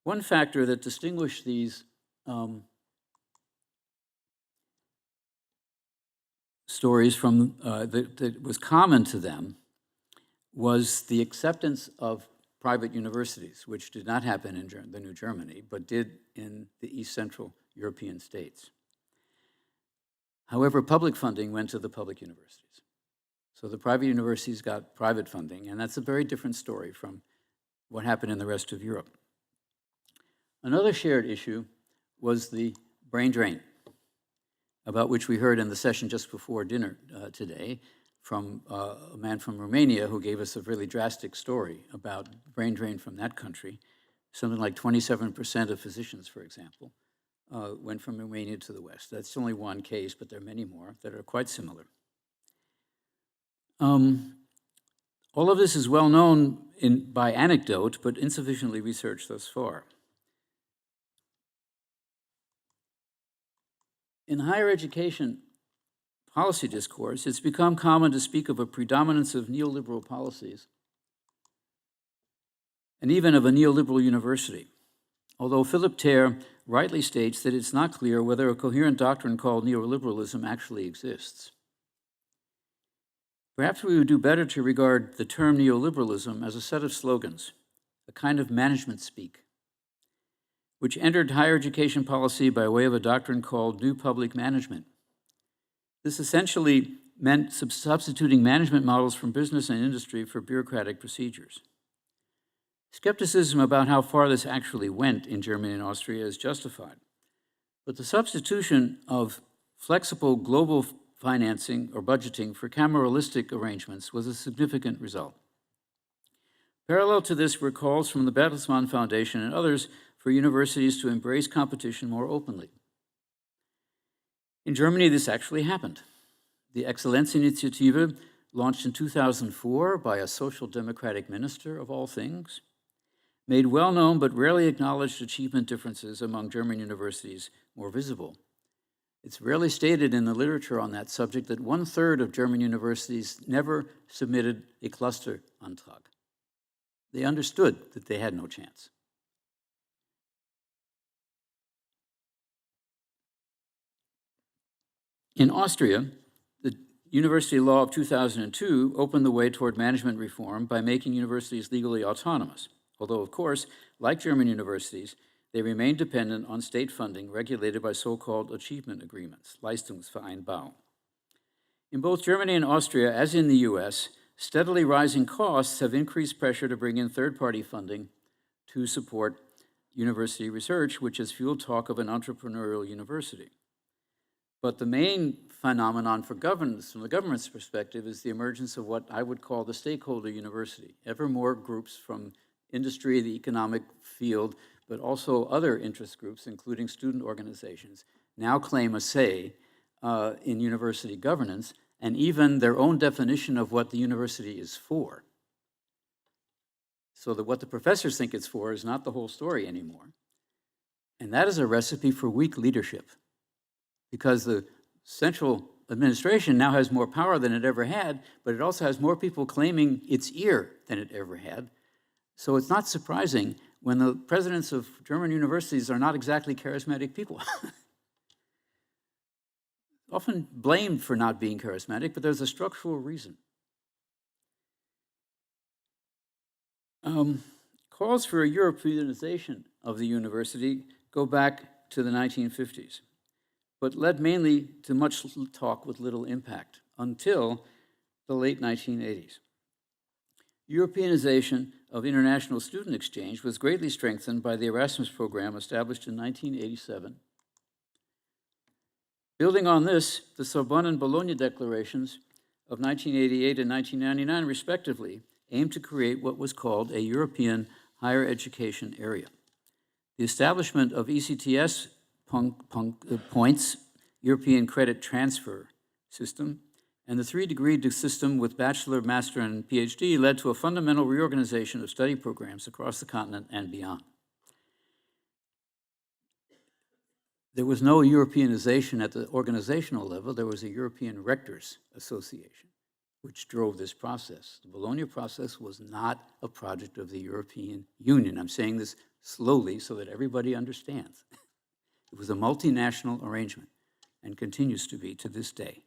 One factor that distinguished these stories from that was common to them was the acceptance of private universities, which did not happen in the New Germany, but did in the East Central European states. However, public funding went to the public universities. So the private universities got private funding, and that's a very different story from what happened in the rest of Europe. Another shared issue was the brain drain, about which we heard in the session just before dinner today from a man from Romania who gave us a really drastic story about brain drain from that country. Something like 27% of physicians, for example, went from Romania to the West. That's only one case, but there are many more that are quite similar. All of this is well known by anecdote, but insufficiently researched thus far. In higher education policy discourse, it's become common to speak of a predominance of neoliberal policies and even of a neoliberal university, although Philip Ter rightly states that it's not clear whether a coherent doctrine called neoliberalism actually exists. Perhaps we would do better to regard the term neoliberalism as a set of slogans, a kind of management speak, which entered higher education policy by way of a doctrine called New Public Management. This essentially meant substituting management models from business and industry for bureaucratic procedures. Skepticism about how far this actually went in Germany and Austria is justified, but the substitution of flexible global financing or budgeting for cameralistic arrangements was a significant result. Parallel to this were calls from the Bertelsmann Foundation and others for universities to embrace competition more openly. In Germany, this actually happened. The Exzellenzinitiative launched in 2004 by a social democratic minister of all things, made well-known but rarely acknowledged achievement differences among German universities more visible. It's rarely stated in the literature on that subject that 1/3 of German universities never submitted a Clusterantrag. They understood that they had no chance. In Austria, the university law of 2002 opened the way toward management reform by making universities legally autonomous, although, of course, like German universities, they remain dependent on state funding regulated by so-called achievement agreements, Leistungsvereinbarung. In both Germany and Austria, as in the US, steadily rising costs have increased pressure to bring in third-party funding to support university research, which has fueled talk of an entrepreneurial university. But the main phenomenon for governance, from the government's perspective, is the emergence of what I would call the stakeholder university. Ever more groups from industry, the economic field, but also other interest groups, including student organizations, now claim a say in university governance and even their own definition of what the university is for. So that what the professors think it's for is not the whole story anymore. And that is a recipe for weak leadership, because the central administration now has more power than it ever had, but it also has more people claiming its ear than it ever had. So it's not surprising when the presidents of German universities are not exactly charismatic people. Often blamed for not being charismatic, but there's a structural reason. Calls for a Europeanization of the university go back to the 1950s. But led mainly to much talk with little impact until the late 1980s. Europeanization of international student exchange was greatly strengthened by the Erasmus program established in 1987. Building on this, the Sorbonne and Bologna declarations of 1988 and 1999, respectively, aimed to create what was called a European higher education area. The establishment of ECTS points, European Credit Transfer System, and the 3-degree system with bachelor, master, and PhD led to a fundamental reorganization of study programs across the continent and beyond. There was no Europeanization at the organizational level. There was a European Rectors Association, which drove this process. The Bologna process was not a project of the European Union. I'm saying this slowly so that everybody understands. It was a multinational arrangement and continues to be to this day.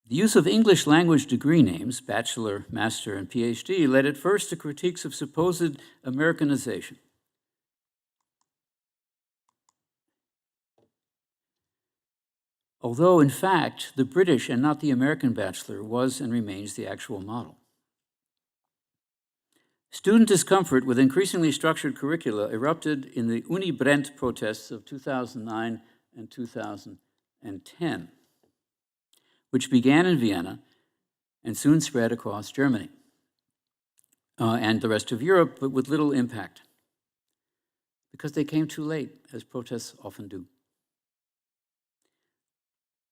The use of English language degree names, bachelor, master, and PhD, led at first to critiques of supposed Americanization. Although, in fact, the British and not the American bachelor was and remains the actual model. Student discomfort with increasingly structured curricula erupted in the Uni Brent protests of 2009 and 2010, which began in Vienna and soon spread across Germany and the rest of Europe, but with little impact, because they came too late, as protests often do.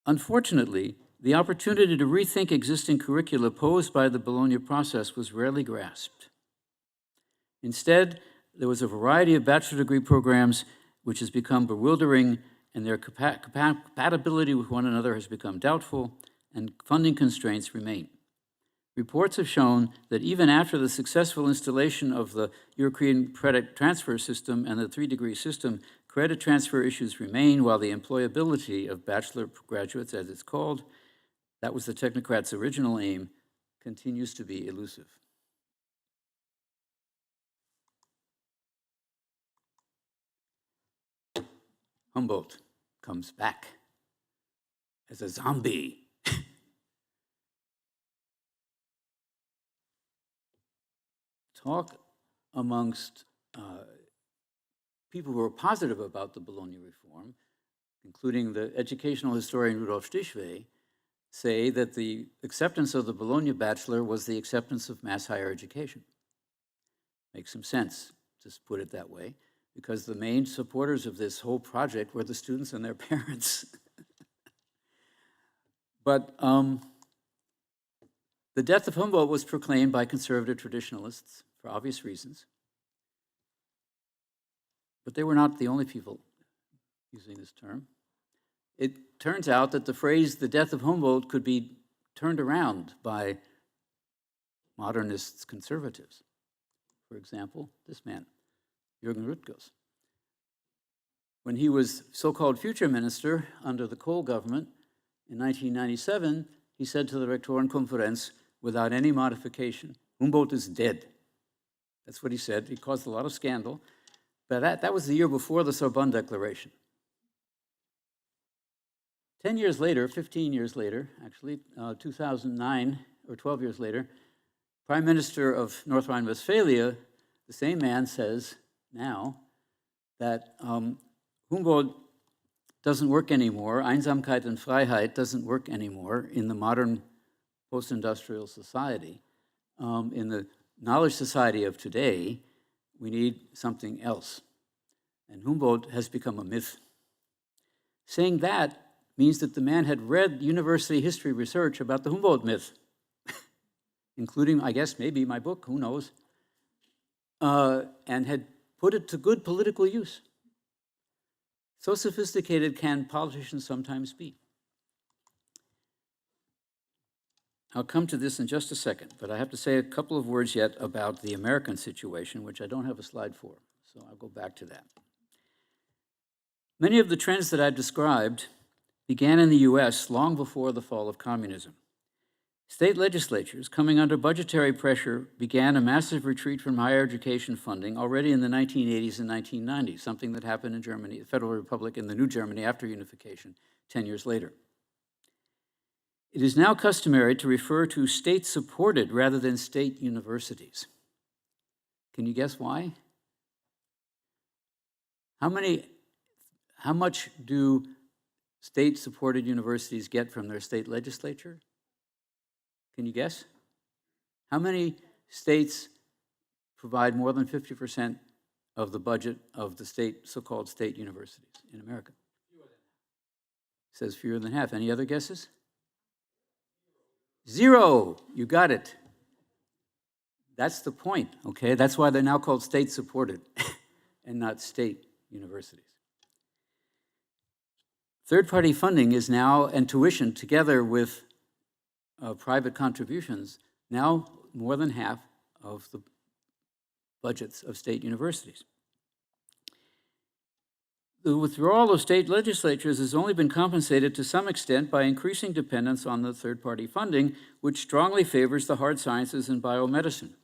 Unfortunately, the opportunity to rethink existing curricula posed by the Bologna process was rarely grasped. Instead, there was a variety of bachelor degree programs which has become bewildering, and their compatibility with one another has become doubtful, and funding constraints remain. Reports have shown that even after the successful installation of the European credit transfer system and the 3-degree system, credit transfer issues remain, while the employability of bachelor graduates, as it's called, that was the technocrats' original aim, continues to be elusive. Humboldt comes back as a zombie. Talk amongst people who are positive about the Bologna reform, including the educational historian Rudolf Stichwey, say that the acceptance of the Bologna bachelor was the acceptance of mass higher education. Makes some sense, just put it that way, because the main supporters of this whole project were the students and their parents. But the death of Humboldt was proclaimed by conservative traditionalists for obvious reasons. But they were not the only people using this term. It turns out that the phrase the death of Humboldt could be turned around by modernist conservatives. For example, this man, Jürgen Rüttgers. When he was so-called future minister under the Kohl government in 1997, he said to the Rektorenkonferenz, without any modification, Humboldt is dead. That's what he said. He caused a lot of scandal. But that was the year before the Sorbonne Declaration. 10 years later, 15 years later, actually, 2009, or 12 years later, Prime Minister of North Rhine-Westphalia, the same man, says now that Humboldt doesn't work anymore, Einsamkeit and Freiheit doesn't work anymore in the modern post-industrial society. In the knowledge society of today, we need something else. And Humboldt has become a myth. Saying that means that the man had read university history research about the Humboldt myth, including, I guess, maybe my book, who knows, and had put it to good political use. So sophisticated can politicians sometimes be. I'll come to this in just a second, but I have to say a couple of words yet about the American situation, which I don't have a slide for, so I'll go back to that. Many of the trends that I've described began in the US long before the fall of communism. State legislatures, coming under budgetary pressure, began a massive retreat from higher education funding already in the 1980s and 1990s, something that happened in Germany, the Federal Republic, in the new Germany after unification 10 years later. It is now customary to refer to state-supported rather than state universities. Can you guess why? How much do state-supported universities get from their state legislature? Can you guess? How many states provide more than 50% of the budget of the state, so-called state universities in America? It says fewer than half. Any other guesses? 0. You got it. That's the point, okay? That's why they're now called state-supported and not state universities. Third-party funding is now, and tuition together with private contributions, now more than half of the budgets of state universities. The withdrawal of state legislatures has only been compensated to some extent by increasing dependence on the third-party funding, which strongly favors the hard sciences and biomedicine.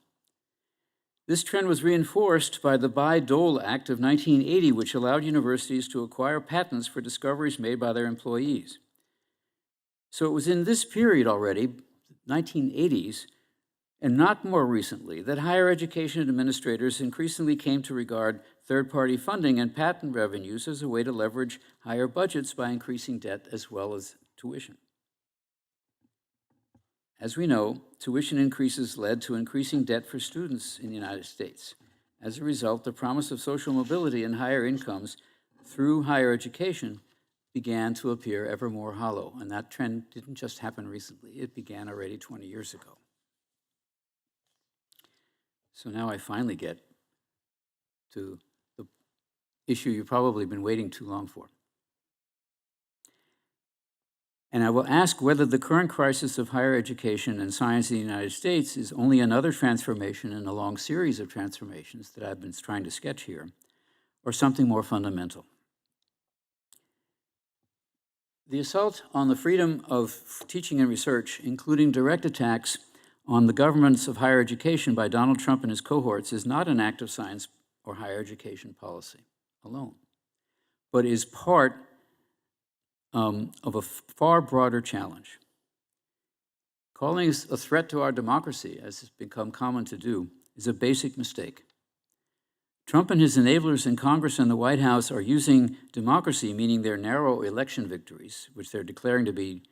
This trend was reinforced by the Bayh-Dole Act of 1980, which allowed universities to acquire patents for discoveries made by their employees. So it was in this period already, 1980s, and not more recently, that higher education administrators increasingly came to regard third-party funding and patent revenues as a way to leverage higher budgets by increasing debt as well as tuition. As we know, tuition increases led to increasing debt for students in the United States. As a result, the promise of social mobility and higher incomes through higher education began to appear ever more hollow, and that trend didn't just happen recently. It began already 20 years ago. So now I finally get to the issue you've probably been waiting too long for. And I will ask whether the current crisis of higher education and science in the United States is only another transformation in a long series of transformations that I've been trying to sketch here, or something more fundamental. The assault on the freedom of teaching and research, including direct attacks on the governments of higher education by Donald Trump and his cohorts, is not an act of science or higher education policy alone, but is part of a far broader challenge. Calling us a threat to our democracy, as has become common to do, is a basic mistake. Trump and his enablers in Congress and the White House are using democracy, meaning their narrow election victories, which they're declaring to be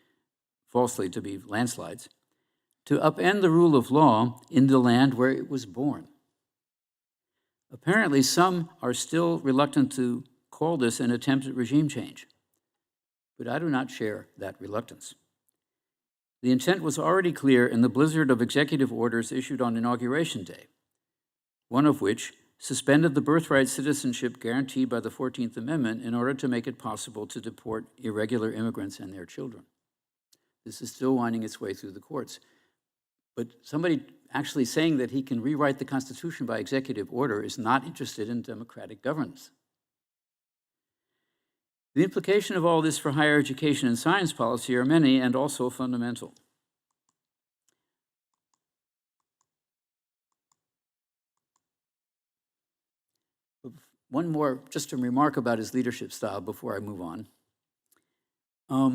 falsely to be landslides, to upend the rule of law in the land where it was born. Apparently, some are still reluctant to call this an attempt at regime change, but I do not share that reluctance. The intent was already clear in the blizzard of executive orders issued on Inauguration Day, one of which suspended the birthright citizenship guaranteed by the 14th Amendment in order to make it possible to deport irregular immigrants and their children. This is still winding its way through the courts. But somebody actually saying that he can rewrite the Constitution by executive order is not interested in democratic governance. The implication of all this for higher education and science policy are many and also fundamental. One more, just a remark about his leadership style before I move on.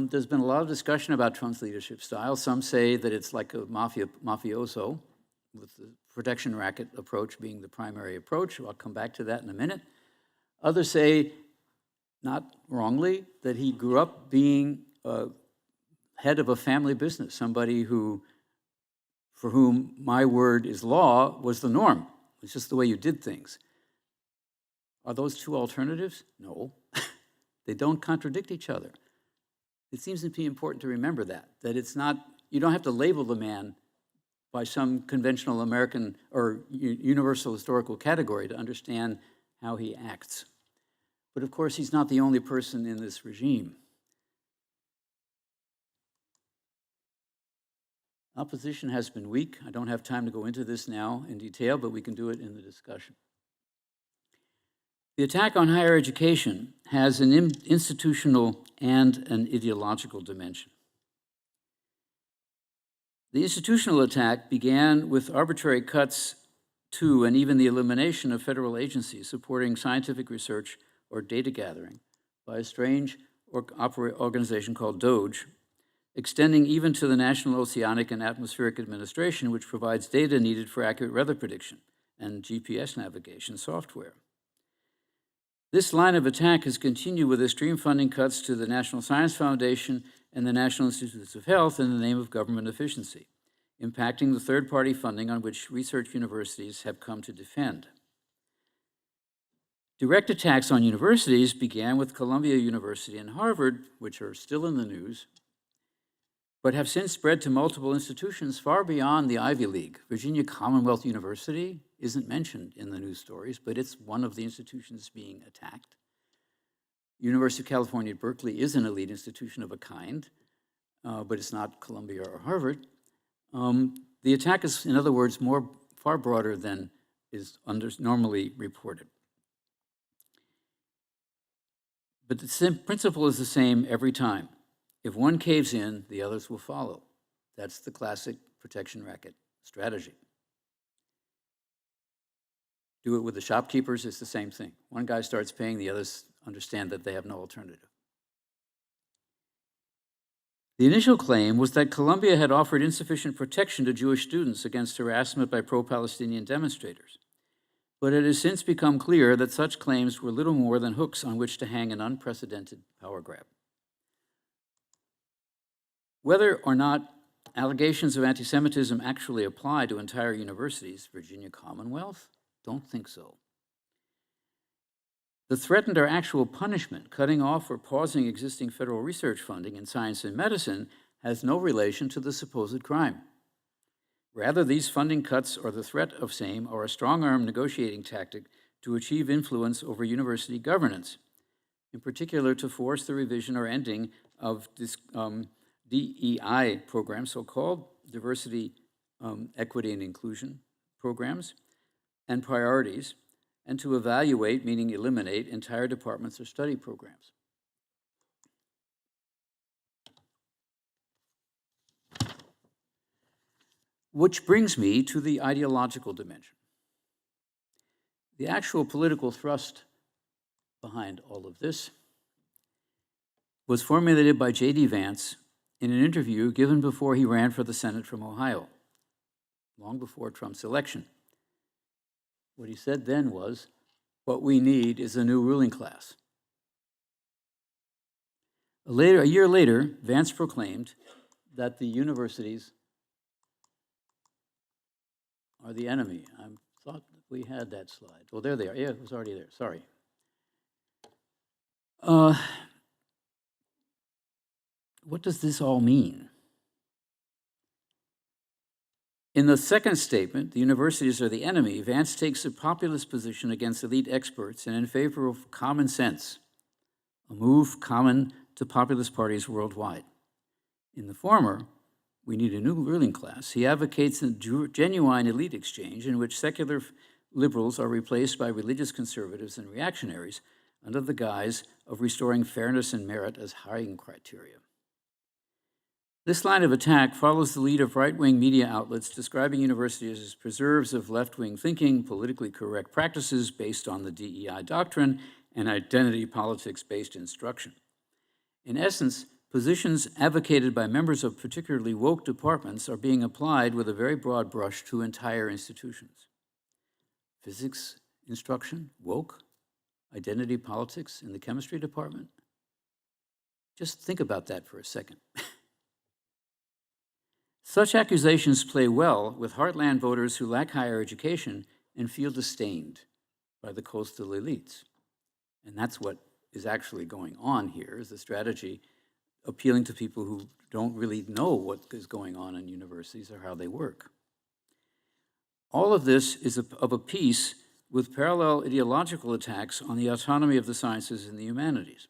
There's been a lot of discussion about Trump's leadership style. Some say that it's like a mafioso, with the protection racket approach being the primary approach. I'll come back to that in a minute. Others say, not wrongly, that he grew up being head of a family business, somebody who, for whom my word is law, was the norm. It's just the way you did things. Are those two alternatives? No. They don't contradict each other. It seems to be important to remember that it's not, you don't have to label the man by some conventional American or universal historical category to understand how he acts. But of course, he's not the only person in this regime. Opposition has been weak. I don't have time to go into this now in detail, but we can do it in the discussion. The attack on higher education has an institutional and an ideological dimension. The institutional attack began with arbitrary cuts to and even the elimination of federal agencies supporting scientific research or data gathering by a strange organization called DOGE, extending even to the National Oceanic and Atmospheric Administration, which provides data needed for accurate weather prediction and GPS navigation software. This line of attack has continued with extreme funding cuts to the National Science Foundation and the National Institutes of Health in the name of government efficiency, impacting the third-party funding on which research universities have come to depend. Direct attacks on universities began with Columbia University and Harvard, which are still in the news, but have since spread to multiple institutions far beyond the Ivy League. Virginia Commonwealth University isn't mentioned in the news stories, but it's one of the institutions being attacked. University of California at Berkeley is an elite institution of a kind, but it's not Columbia or Harvard. The attack is, in other words, far broader than is normally reported. But the principle is the same every time. If one caves in, the others will follow. That's the classic protection racket strategy. Do it with the shopkeepers, it's the same thing. One guy starts paying, the others understand that they have no alternative. The initial claim was that Columbia had offered insufficient protection to Jewish students against harassment by pro-Palestinian demonstrators. But it has since become clear that such claims were little more than hooks on which to hang an unprecedented power grab. Whether or not allegations of anti-Semitism actually apply to entire universities, Virginia Commonwealth, don't think so. The threatened or actual punishment, cutting off or pausing existing federal research funding in science and medicine, has no relation to the supposed crime. Rather, these funding cuts or the threat of same are a strong-arm negotiating tactic to achieve influence over university governance, in particular to force the revision or ending of this DEI programs, so-called diversity, equity, and inclusion programs, and priorities, and to evaluate, meaning eliminate, entire departments or study programs. Which brings me to the ideological dimension. The actual political thrust behind all of this was formulated by J.D. Vance in an interview given before he ran for the Senate from Ohio, long before Trump's election. What he said then was, what we need is a new ruling class. A year later, Vance proclaimed that the universities are the enemy. I thought we had that slide. Well, there they are. Yeah, it was already there. Sorry. What does this all mean? In the second statement, the universities are the enemy, Vance takes a populist position against elite experts and in favor of common sense, a move common to populist parties worldwide. In the former, we need a new ruling class. He advocates a genuine elite exchange in which secular liberals are replaced by religious conservatives and reactionaries under the guise of restoring fairness and merit as hiring criteria. This line of attack follows the lead of right-wing media outlets describing universities as preserves of left-wing thinking, politically correct practices based on the DEI doctrine, and identity politics-based instruction. In essence, positions advocated by members of particularly woke departments are being applied with a very broad brush to entire institutions. Physics instruction, woke, identity politics in the chemistry department. Just think about that for a second. Such accusations play well with heartland voters who lack higher education and feel disdained by the coastal elites. And that's what is actually going on here, is a strategy appealing to people who don't really know what is going on in universities or how they work. All of this is of a piece with parallel ideological attacks on the autonomy of the sciences and the humanities.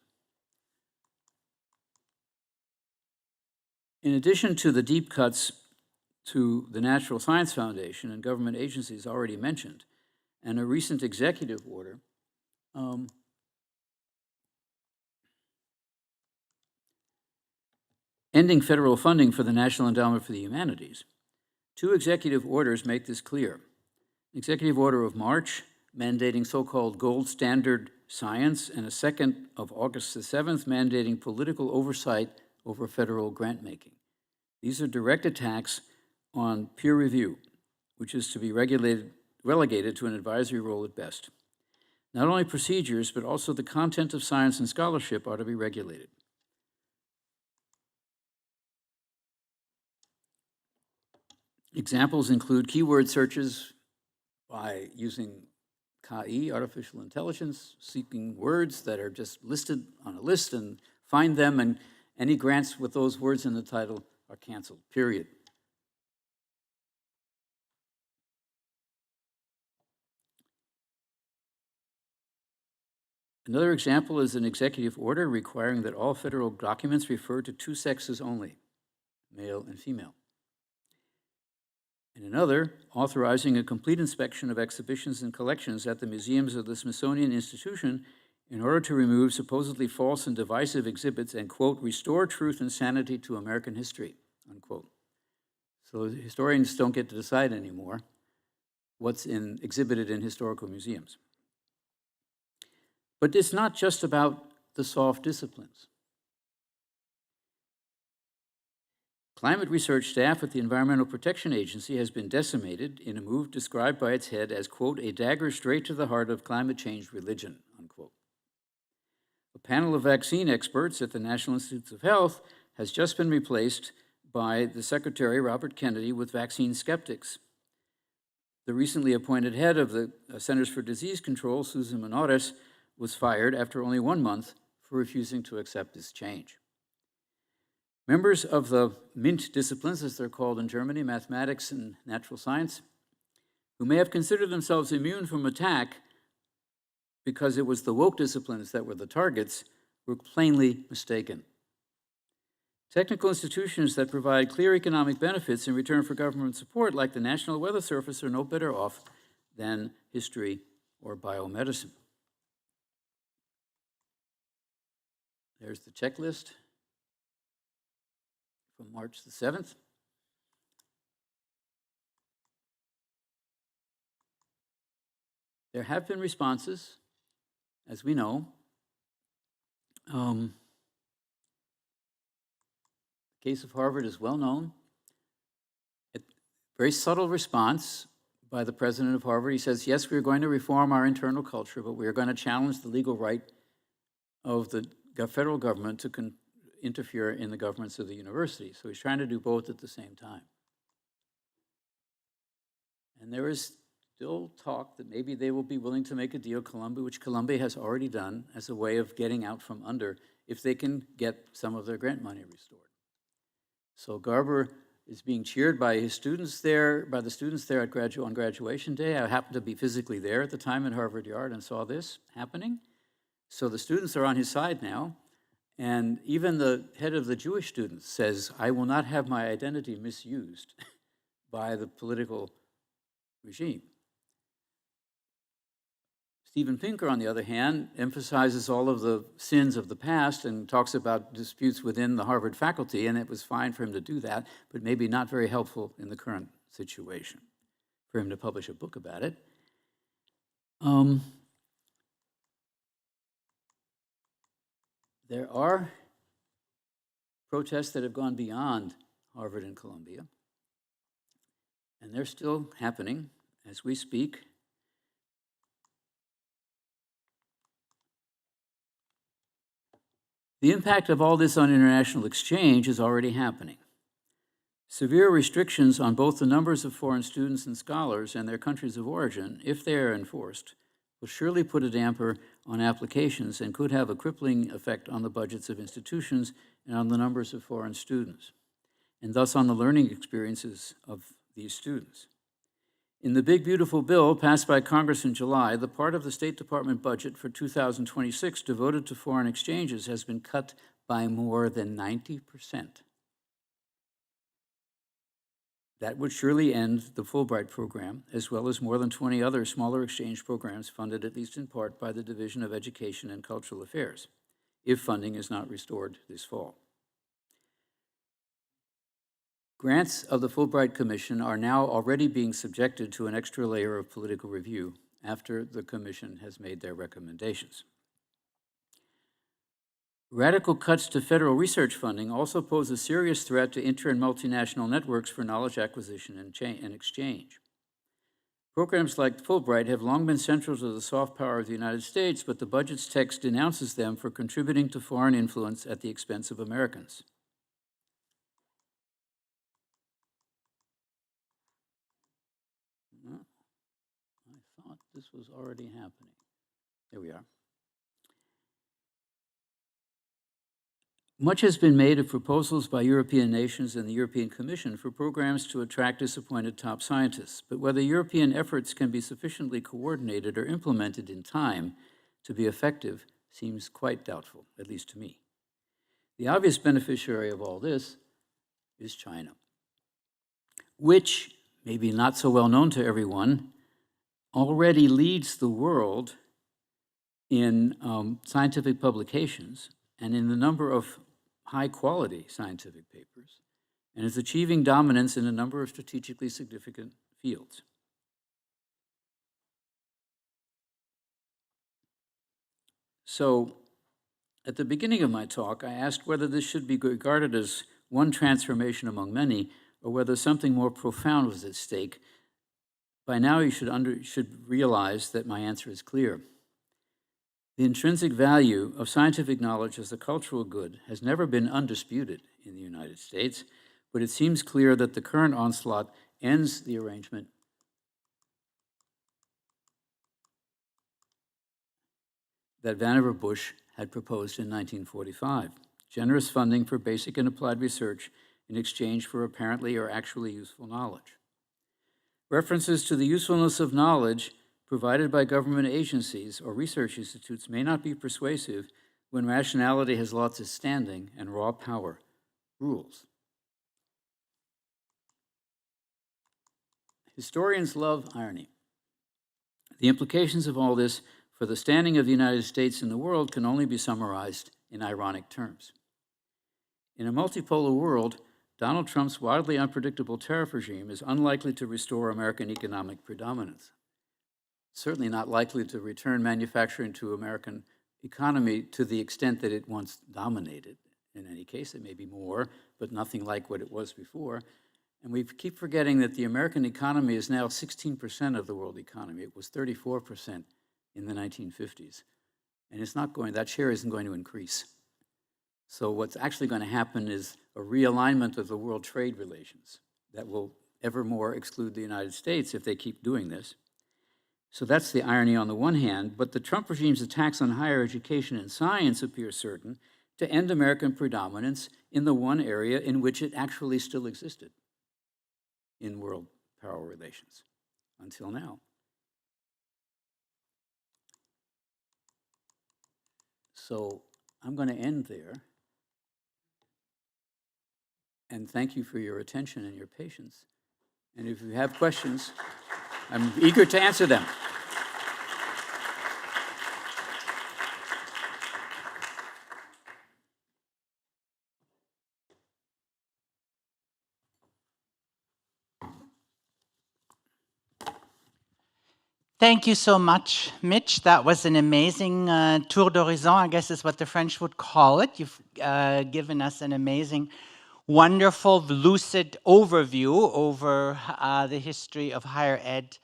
In addition to the deep cuts to the Natural Science Foundation and government agencies already mentioned, and a recent executive order ending federal funding for the National Endowment for the Humanities, two executive orders make this clear. Executive order of March, mandating so-called gold standard science, and a second of August the 7th, mandating political oversight over federal grant making. These are direct attacks on peer review, which is to be relegated to an advisory role at best. Not only procedures, but also the content of science and scholarship are to be regulated. Examples include keyword searches by using KI, artificial intelligence, seeking words that are just listed on a list and find them, and any grants with those words in the title are canceled, period. Another example is an executive order requiring that all federal documents refer to two sexes only, male and female. And another, authorizing a complete inspection of exhibitions and collections at the museums of the Smithsonian Institution in order to remove supposedly false and divisive exhibits and, quote, restore truth and sanity to American history, unquote. So historians don't get to decide anymore what's exhibited in historical museums. But it's not just about the soft disciplines. Climate research staff at the Environmental Protection Agency has been decimated in a move described by its head as, quote, a dagger straight to the heart of climate change religion, unquote. A panel of vaccine experts at the National Institutes of Health has just been replaced by the Secretary, Robert Kennedy, with vaccine skeptics. The recently appointed head of the Centers for Disease Control, Susan Menores, was fired after only 1 month for refusing to accept this change. Members of the MINT disciplines, as they're called in Germany, mathematics and natural science, who may have considered themselves immune from attack because it was the woke disciplines that were the targets, were plainly mistaken. Technical institutions that provide clear economic benefits in return for government support, like the National Weather Service, are no better off than history or biomedicine. There's the checklist from March the 7th. There have been responses, as we know. The case of Harvard is well known. A very subtle response by the president of Harvard. He says, yes, we're going to reform our internal culture, but we are going to challenge the legal right of the federal government to interfere in the governments of the university. So he's trying to do both at the same time. And there is still talk that maybe they will be willing to make a deal, Columbia, which Columbia has already done, as a way of getting out from under if they can get some of their grant money restored. So Garber is being cheered by his students there, by the students there at on graduation day. I happened to be physically there at the time in Harvard Yard and saw this happening. So the students are on his side now. And even the head of the Jewish students says, I will not have my identity misused by the political regime. Steven Pinker, on the other hand, emphasizes all of the sins of the past and talks about disputes within the Harvard faculty, and it was fine for him to do that, but maybe not very helpful in the current situation for him to publish a book about it. There are protests that have gone beyond Harvard and Columbia, and they're still happening as we speak. The impact of all this on international exchange is already happening. Severe restrictions on both the numbers of foreign students and scholars and their countries of origin, if they are enforced, will surely put a damper on applications and could have a crippling effect on the budgets of institutions and on the numbers of foreign students, and thus on the learning experiences of these students. In the Big Beautiful Bill passed by Congress in July, the part of the State Department budget for 2026 devoted to foreign exchanges has been cut by more than 90%. That would surely end the Fulbright program, as well as more than 20 other smaller exchange programs funded at least in part by the Division of Education and Cultural Affairs, if funding is not restored this fall. Grants of the Fulbright Commission are now already being subjected to an extra layer of political review after the Commission has made their recommendations. Radical cuts to federal research funding also pose a serious threat to inter- and multinational networks for knowledge acquisition and exchange. Programs like Fulbright have long been central to the soft power of the United States, but the budget's text denounces them for contributing to foreign influence at the expense of Americans. I thought this was already happening. There we are. Much has been made of proposals by European nations and the European Commission for programs to attract disappointed top scientists, but whether European efforts can be sufficiently coordinated or implemented in time to be effective seems quite doubtful, at least to me. The obvious beneficiary of all this is China, which, maybe not so well known to everyone, already leads the world in scientific publications and in the number of high-quality scientific papers, and is achieving dominance in a number of strategically significant fields. So, at the beginning of my talk, I asked whether this should be regarded as one transformation among many, or whether something more profound was at stake. By now, you should realize that my answer is clear. The intrinsic value of scientific knowledge as a cultural good has never been undisputed in the United States, but it seems clear that the current onslaught ends the arrangement that Vannevar Bush had proposed in 1945, generous funding for basic and applied research in exchange for apparently or actually useful knowledge. References to the usefulness of knowledge provided by government agencies or research institutes may not be persuasive when rationality has lost its standing and raw power rules. Historians love irony. The implications of all this for the standing of the United States in the world can only be summarized in ironic terms. In a multipolar world, Donald Trump's wildly unpredictable tariff regime is unlikely to restore American economic predominance. Certainly not likely to return manufacturing to American economy to the extent that it once dominated. In any case, it may be more, but nothing like what it was before. And we keep forgetting that the American economy is now 16% of the world economy. It was 34% in the 1950s. And it's not going, that share isn't going to increase. So what's actually going to happen is a realignment of the world trade relations that will ever more exclude the United States if they keep doing this. So that's the irony on the one hand, but the Trump regime's attacks on higher education and science appear certain to end American predominance in the one area in which it actually still existed, in world power relations until now. So I'm going to end there. And thank you for your attention and your patience. And if you have questions, I'm eager to answer them. Thank you so much, Mitch. That was an amazing tour d'horizon, I guess is what the French would call it. You've given us an amazing, wonderful, lucid overview over the history of higher ed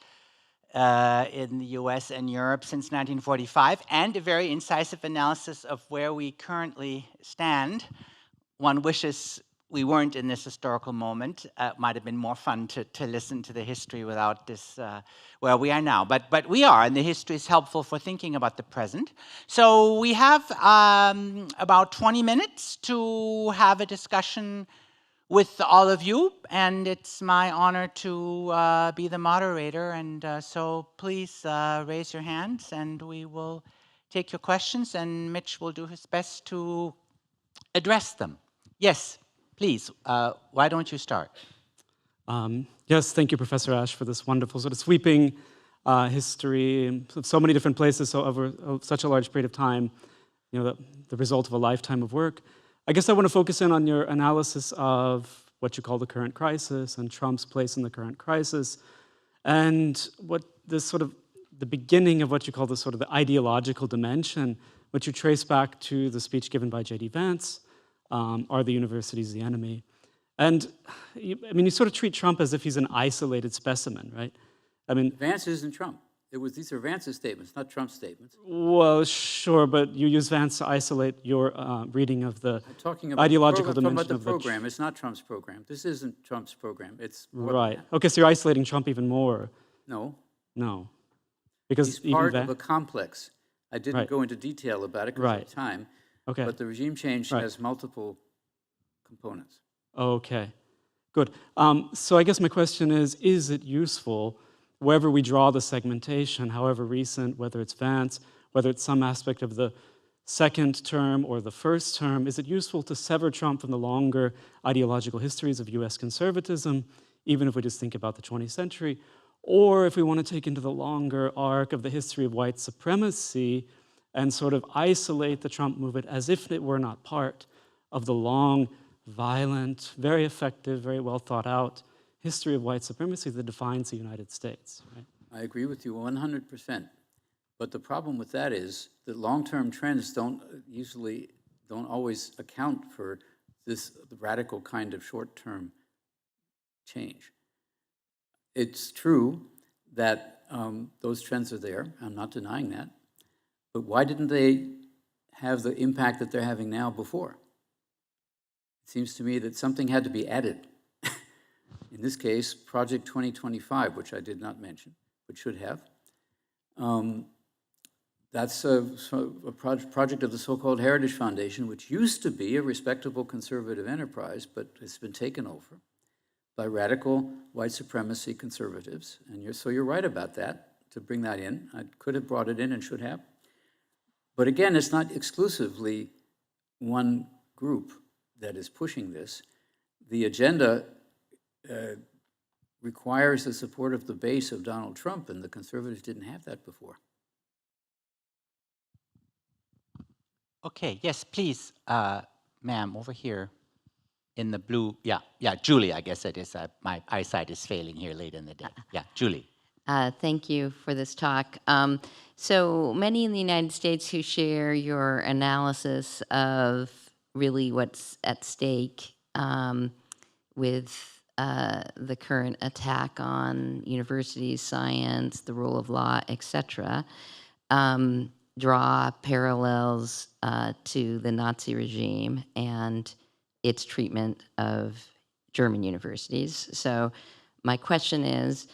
in the US and Europe since 1945, and a very incisive analysis of where we currently stand. One wishes we weren't in this historical moment. It might have been more fun to listen to the history without this, where we are now. But we are, and the history is helpful for thinking about the present. So we have about 20 minutes to have a discussion with all of you, and it's my honor to be the moderator. And so please raise your hands, and we will take your questions, and Mitch will do his best to address them. Yes, please. Why don't you start? Yes, thank you, Professor Ash, for this wonderful sort of sweeping history of so many different places, so over such a large period of time, you know, the result of a lifetime of work. I guess I want to focus in on your analysis of what you call the current crisis and Trump's place in the current crisis, and what this sort of the beginning of what you call the sort of the ideological dimension, which you trace back to the speech given by J.D. Vance, Are the Universities the Enemy? And you sort of treat Trump as if he's an isolated specimen, right? I mean, Vance isn't Trump. These are Vance's statements, not Trump's statements. Well, sure, but you use Vance to isolate your reading of the ideological dimension of the program. It's not Trump's program. This isn't Trump's program. It's right. Okay, so you're isolating Trump even more. No, because he's part of a complex. I didn't go into detail about it because of time. Okay. But the regime change has multiple components. Okay, good. So I guess my question is it useful, wherever we draw the segmentation, however recent, whether it's Vance, whether it's some aspect of the second term or the first term, is it useful to sever Trump from the longer ideological histories of US conservatism, even if we just think about the 20th century, or if we want to take into the longer arc of the history of white supremacy and sort of isolate the Trump movement as if it were not part of the long, violent, very effective, very well thought out history of white supremacy that defines the United States, right? I agree with you 100%. But the problem with that is that long-term trends don't always account for this radical kind of short-term change. It's true that those trends are there. I'm not denying that. But why didn't they have the impact that they're having now before? It seems to me that something had to be added. In this case, Project 2025, which I did not mention, but should have. That's a project of the so-called Heritage Foundation, which used to be a respectable conservative enterprise, but it's been taken over by radical white supremacy conservatives. And so you're right about that, to bring that in. I could have brought it in and should have. But again, it's not exclusively one group that is pushing this. The agenda requires the support of the base of Donald Trump, and the conservatives didn't have that before. Okay, yes, please, ma'am, over here in the blue. Yeah, Julie, I guess it is. My eyesight is failing here late in the day. Yeah, Julie. Thank you for this talk. So many in the United States who share your analysis of really what's at stake with the current attack on universities, science, the rule of law, etc., draw parallels to the Nazi regime and its treatment of German universities. So my question is,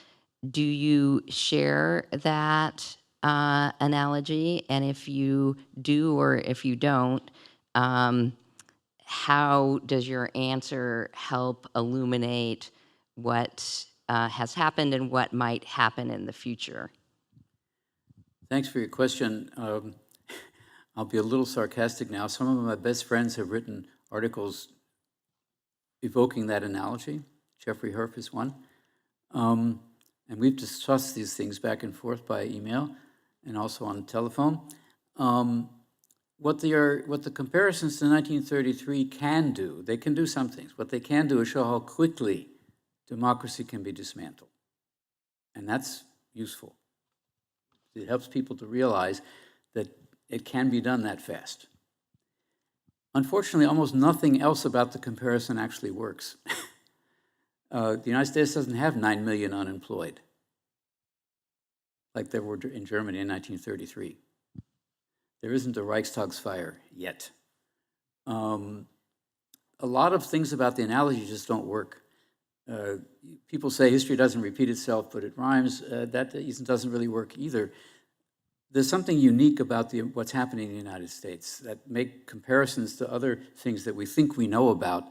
do you share that analogy? And if you do or if you don't, how does your answer help illuminate what has happened and what might happen in the future? Thanks for your question. I'll be a little sarcastic now. Some of my best friends have written articles evoking that analogy. Jeffrey Herf is one. And we've discussed these things back and forth by email and also on the telephone. What the comparisons to 1933 can do, they can do some things. What they can do is show how quickly democracy can be dismantled. And that's useful. It helps people to realize that it can be done that fast. Unfortunately, almost nothing else about the comparison actually works. The United States doesn't have 9 million unemployed, like there were in Germany in 1933. There isn't a Reichstagsfire yet. A lot of things about the analogy just don't work. People say history doesn't repeat itself, but it rhymes. That doesn't really work either. There's something unique about what's happening in the United States that make comparisons to other things that we think we know about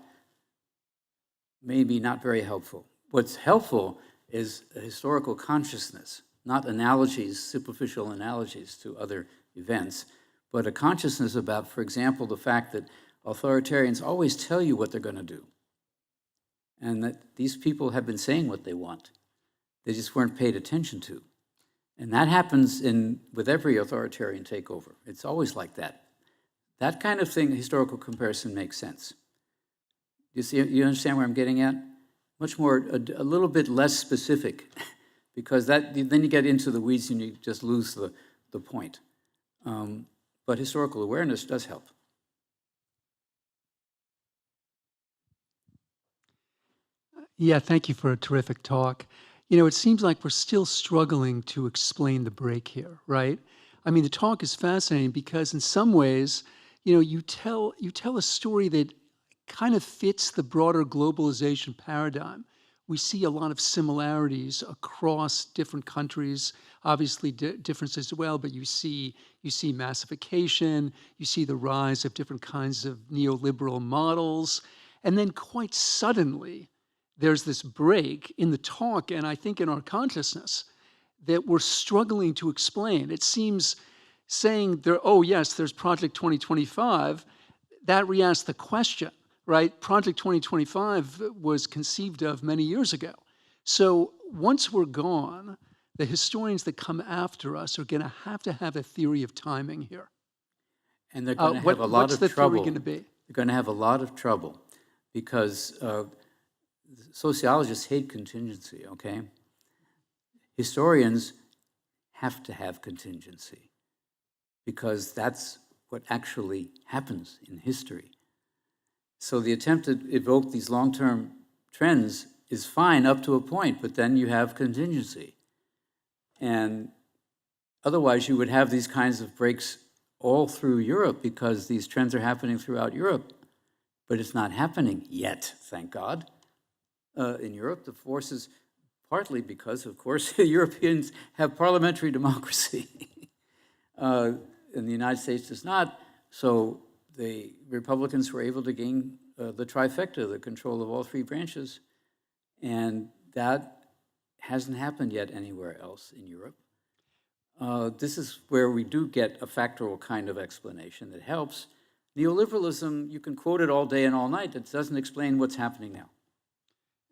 maybe not very helpful. What's helpful is a historical consciousness, not analogies, superficial analogies to other events, but a consciousness about, for example, the fact that authoritarians always tell you what they're going to do, and that these people have been saying what they want. They just weren't paid attention to. And that happens with every authoritarian takeover. It's always like that. That kind of thing, historical comparison, makes sense. You understand where I'm getting at? Much more, a little bit less specific, because then you get into the weeds and you just lose the point. But historical awareness does help. Yeah, thank you for a terrific talk. You know, it seems like we're still struggling to explain the break here, right? I mean, the talk is fascinating because in some ways, you know, you tell a story that kind of fits the broader globalization paradigm. We see a lot of similarities across different countries, obviously differences as well, but you see massification, you see the rise of different kinds of neoliberal models, and then quite suddenly, there's this break in the talk, and I think in our consciousness, that we're struggling to explain. It seems saying, oh yes, there's Project 2025, that re-asks the question, right? Project 2025 was conceived of many years ago. So once we're gone, the historians that come after us are going to have a theory of timing here. And they're going to have a lot what's of the trouble. theory going to be? They're going to have a lot of trouble because sociologists hate contingency, okay? Historians have to have contingency because that's what actually happens in history. So the attempt to evoke these long-term trends is fine up to a point, but then you have contingency. And otherwise you would have these kinds of breaks all through Europe because these trends are happening throughout Europe. But it's not happening yet, thank God. In Europe, the forces, partly because, of course, Europeans have parliamentary democracy. And the United States does not. So the Republicans were able to gain the trifecta, the control of all three branches. And that hasn't happened yet anywhere else in Europe. This is where we do get a factual kind of explanation that helps. Neoliberalism, you can quote it all day and all night. It doesn't explain what's happening now.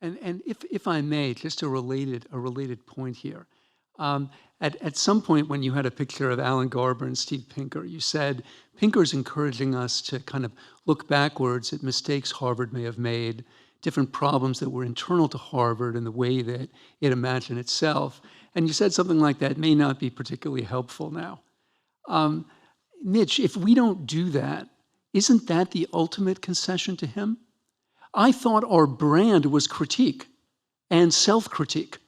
And if I may, just a related point here. At some point when you had a picture of Alan Garber and Steve Pinker, you said, Pinker's encouraging us to kind of look backwards at mistakes Harvard may have made, different problems that were internal to Harvard and the way that it imagined itself. And you said something like that may not be particularly helpful now. Mitch, if we don't do that, isn't that the ultimate concession to him? I thought our brand was critique and self-critique.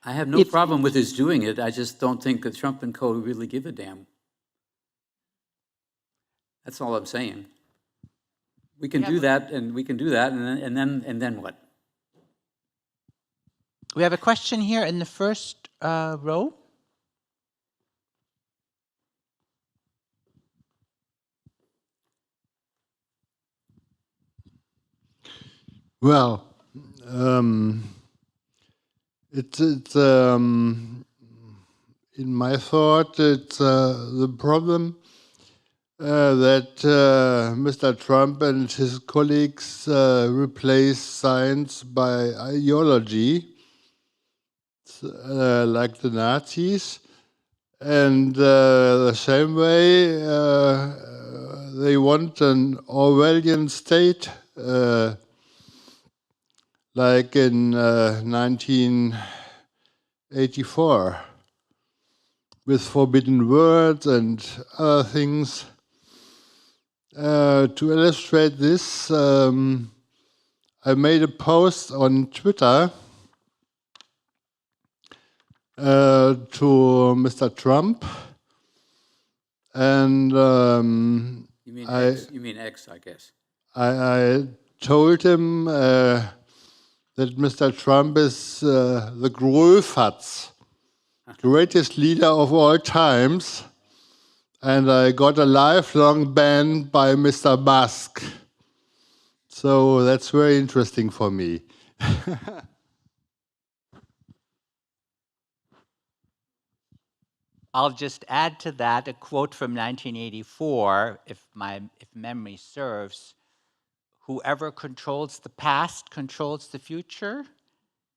I have no problem with his doing it. I just don't think that Trump and co really give a damn. That's all I'm saying. We can do that, and then what? We have a question here in the first row. Well, it's in my thought, it's the problem that Mr. Trump and his colleagues replace science by ideology, like the Nazis. And the same way, they want an Orwellian state, like in 1984, with forbidden words and other things. To illustrate this, I made a post on Twitter to Mr. Trump, and You mean X? You mean X, I guess. I told him that Mr. Trump is the Gröfatz, greatest leader of all times, and I got a lifelong ban by Mr. Musk. So that's very interesting for me. I'll just add to that a quote from 1984, if memory serves. Whoever controls the past controls the future,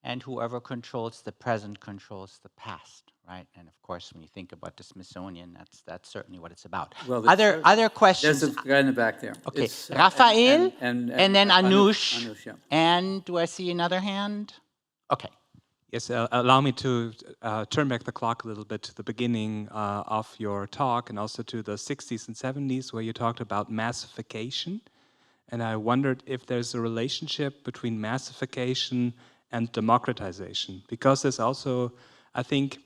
and whoever controls the present controls the past, right? And of course, when you think about the Smithsonian, that's certainly what it's about. Well, Other questions? There's a guy in the back there. Okay, It's, Raphael, and then Anush, Anush, yeah. and do I see another hand? Okay. Yes, allow me to turn back the clock a little bit to the beginning of your talk and also to the 60s and 70s where you talked about massification. And I wondered if there's a relationship between massification and democratization. Because there's also, I think,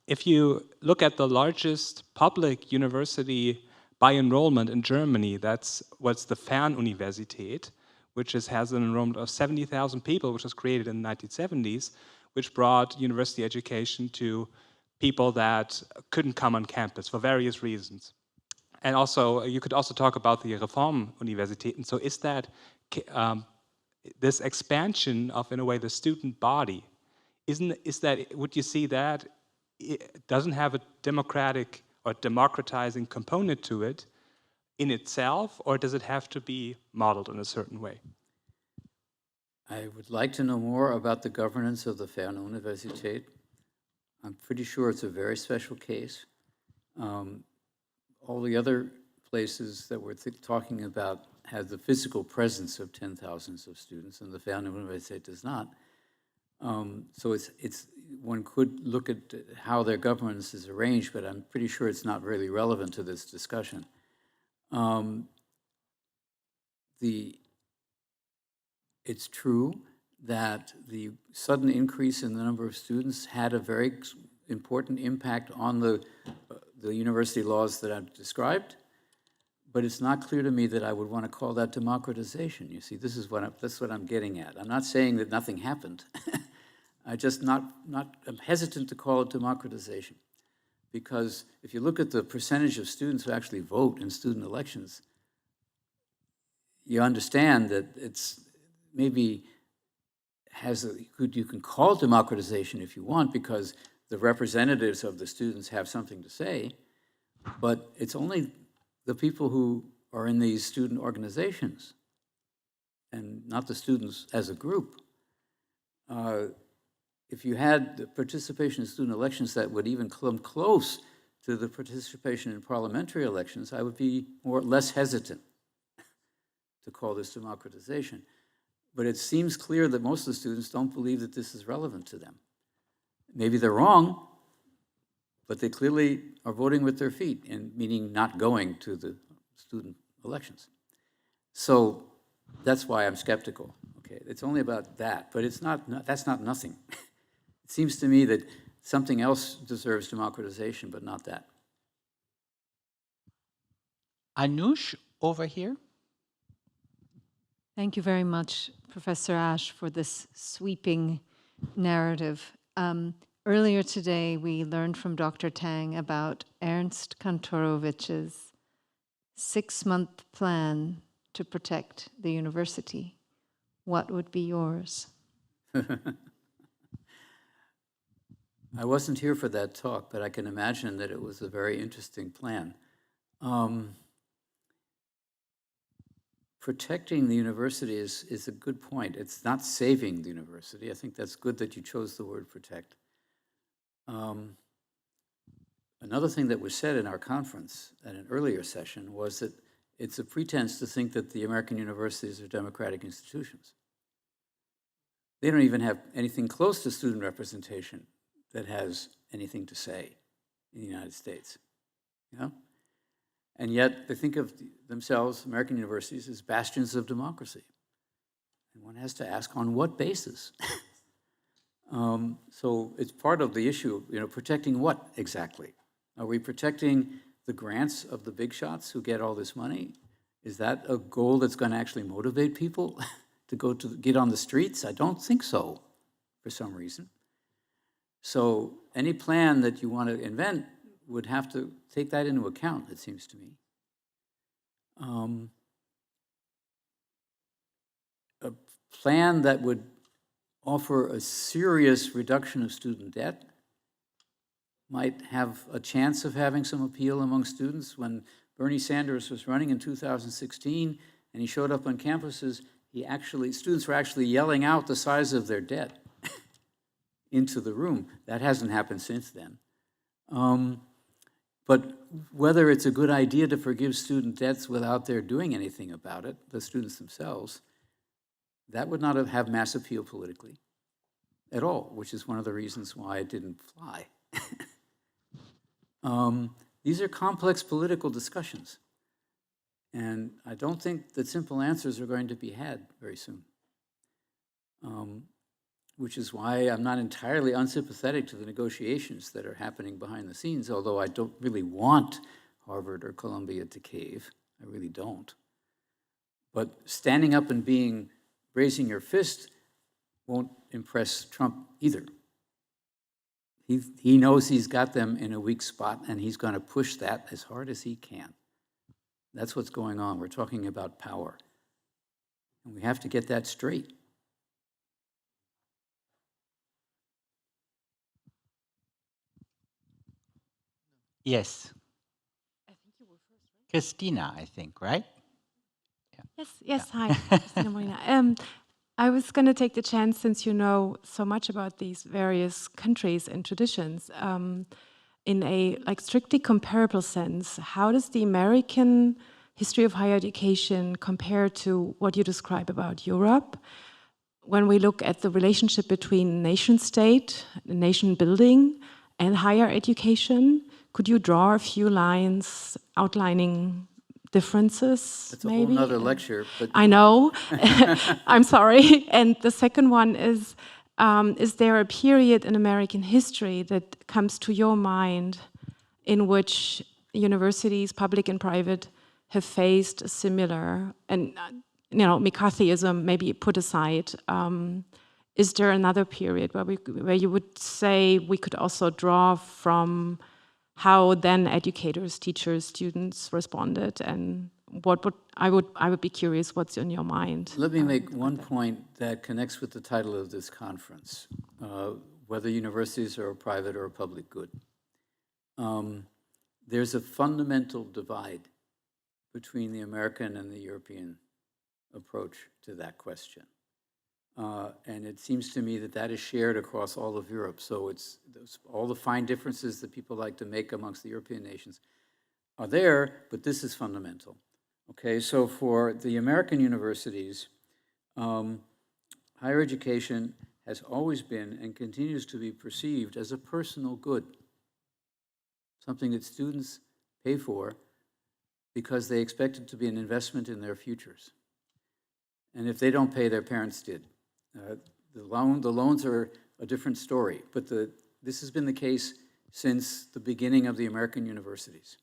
if you look at the largest public university by enrollment in Germany, that's what's the Fernuniversität, which has an enrollment of 70,000 people, which was created in the 1970s, which brought university education to people that couldn't come on campus for various reasons. And also, you could also talk about the Reformuniversität. And so is that this expansion of, in a way, the student body, would you see that it doesn't have a democratic or democratizing component to it in itself, or does it have to be modeled in a certain way? I would like to know more about the governance of the Fernuniversität. I'm pretty sure it's a very special case. All the other places that we're talking about have the physical presence of 10,000s of students, and the Fernuniversität does not. So one could look at how their governance is arranged, but I'm pretty sure it's not really relevant to this discussion. It's true that the sudden increase in the number of students had a very important impact on the university laws that I've described, but it's not clear to me that I would want to call that democratization. You see, that's what I'm getting at. I'm not saying that nothing happened. I'm hesitant to call it democratization, because if you look at the percentage of students who actually vote in student elections, you understand that it's maybe you can call it democratization if you want, because the representatives of the students have something to say, but it's only the people who are in these student organizations and not the students as a group. If you had the participation in student elections that would even come close to the participation in parliamentary elections, I would be less hesitant to call this democratization. But it seems clear that most of the students don't believe that this is relevant to them. Maybe they're wrong, but they clearly are voting with their feet, and meaning not going to the student elections. So that's why I'm skeptical. Okay, it's only about that, but that's not nothing. It seems to me that something else deserves democratization, but not that. Anush, over here. Thank you very much, Professor Ash, for this sweeping narrative. Earlier today, we learned from Dr. Tang about Ernst Kantorowicz's 6-month plan to protect the university. What would be yours? I wasn't here for that talk, but I can imagine that it was a very interesting plan. Protecting the university is a good point. It's not saving the university. I think that's good that you chose the word protect. Another thing that was said in our conference at an earlier session was that it's a pretense to think that the American universities are democratic institutions. They don't even have anything close to student representation that has anything to say in the United States, you know? And yet they think of themselves, American universities, as bastions of democracy. And one has to ask, on what basis? So it's part of the issue, you know, protecting what exactly? Are we protecting the grants of the big shots who get all this money? Is that a goal that's going to actually motivate people to get on the streets? I don't think so, for some reason. So any plan that you want to invent would have to take that into account, it seems to me. A plan that would offer a serious reduction of student debt might have a chance of having some appeal among students. When Bernie Sanders was running in 2016 and he showed up on campuses, students were actually yelling out the size of their debt into the room. That hasn't happened since then. But whether it's a good idea to forgive student debts without their doing anything about it, the students themselves, that would not have mass appeal politically at all, which is one of the reasons why it didn't fly. These are complex political discussions, and I don't think that simple answers are going to be had very soon, which is why I'm not entirely unsympathetic to the negotiations that are happening behind the scenes, although I don't really want Harvard or Columbia to cave. I really don't. But standing up and raising your fist won't impress Trump either. He knows he's got them in a weak spot, and he's going to push that as hard as he can. That's what's going on. We're talking about power, and we have to get that straight. Yes. I think you were first, right? Christina, I think, right? Yes, yes. Hi, Christina Molina. I was going to take the chance, since you know so much about these various countries and traditions, in a strictly comparable sense. How does the American history of higher education compare to what you describe about Europe? When we look at the relationship between nation state, nation building, and higher education, could you draw a few lines outlining differences? It's a maybe? whole nother lecture. But I know. I'm sorry. And the second one is there a period in American history that comes to your mind in which universities, public and private, have faced a similar, and McCarthyism maybe put aside, is there another period where you would say we could also draw from how then educators, teachers, students responded, and I would be curious what's in your mind. let me make one point that connects with the title of this conference, whether universities are a private or a public good. There's a fundamental divide between the American and the European approach to that question. And it seems to me that that is shared across all of Europe. So all the fine differences that people like to make amongst the European nations are there, but this is fundamental. Okay, so for the American universities, higher education has always been and continues to be perceived as a personal good, something that students pay for because they expect it to be an investment in their futures. And if they don't pay, their parents did. The loans are a different story, but this has been the case since the beginning of the American universities.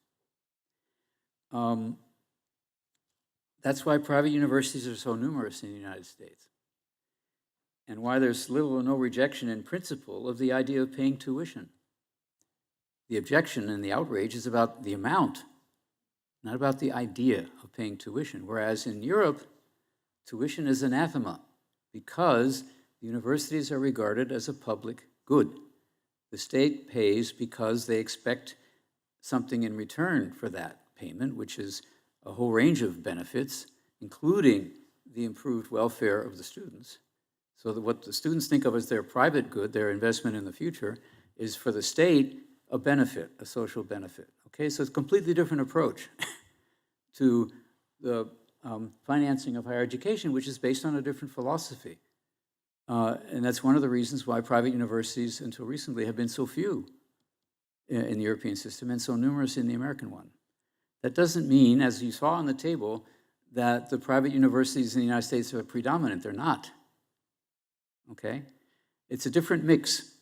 That's why private universities are so numerous in the United States, and why there's little or no rejection in principle of the idea of paying tuition. The objection and the outrage is about the amount, not about the idea of paying tuition, whereas in Europe, tuition is anathema because the universities are regarded as a public good. The state pays because they expect something in return for that payment, which is a whole range of benefits, including the improved welfare of the students. So that what the students think of as their private good, their investment in the future, is for the state a benefit, a social benefit. Okay, so it's a completely different approach to the financing of higher education, which is based on a different philosophy. And that's one of the reasons why private universities, until recently, have been so few in the European system and so numerous in the American one. That doesn't mean, as you saw on the table, that the private universities in the United States are predominant. They're not. Okay? It's a different mix.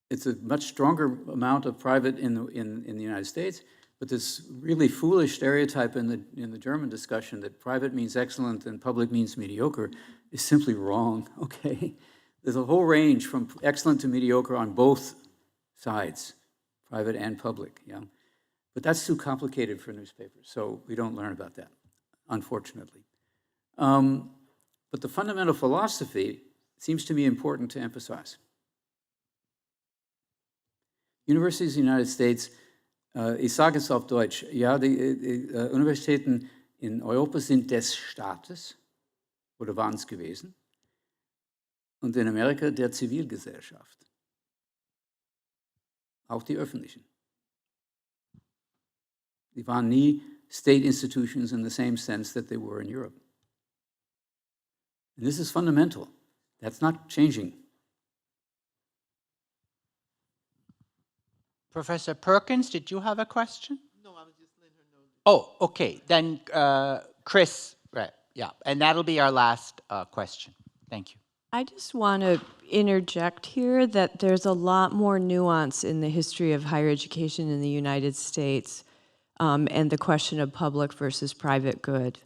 It's a much stronger amount of private in the United States, but this really foolish stereotype in the German discussion that private means excellent and public means mediocre is simply wrong, okay? There's a whole range from excellent to mediocre on both sides, private and public, yeah? But that's too complicated for newspapers, so we don't learn about that, unfortunately. But the fundamental philosophy seems to me important to emphasize. Universities in the United States, ich sage es auf Deutsch, ja, die Universitäten in Europa sind des Staates, oder waren es gewesen, und in Amerika der Zivilgesellschaft. Auch die öffentlichen. Die waren nie state institutions in the same sense that they were in Europe. And this is fundamental. That's not changing. Professor Perkins, did you have a question? No, I was just letting her know. Oh, okay. Then Chris, right, yeah. And that'll be our last question. Thank you. I just want to interject here that there's a lot more nuance in the history of higher education in the United States and the question of public versus private good.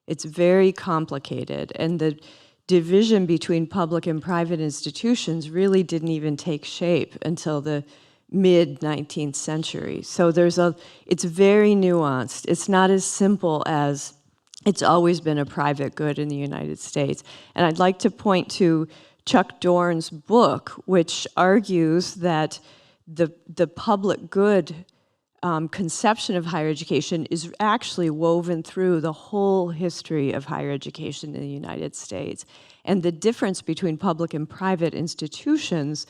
It's very complicated, and the division between public and private institutions really didn't even take shape until the mid-19th century. So it's very nuanced. It's not as simple as it's always been a private good in the United States. And I'd like to point to Chuck Dorn's book, which argues that the public good conception of higher education is actually woven through the whole history of higher education in the United States. And the difference between public and private institutions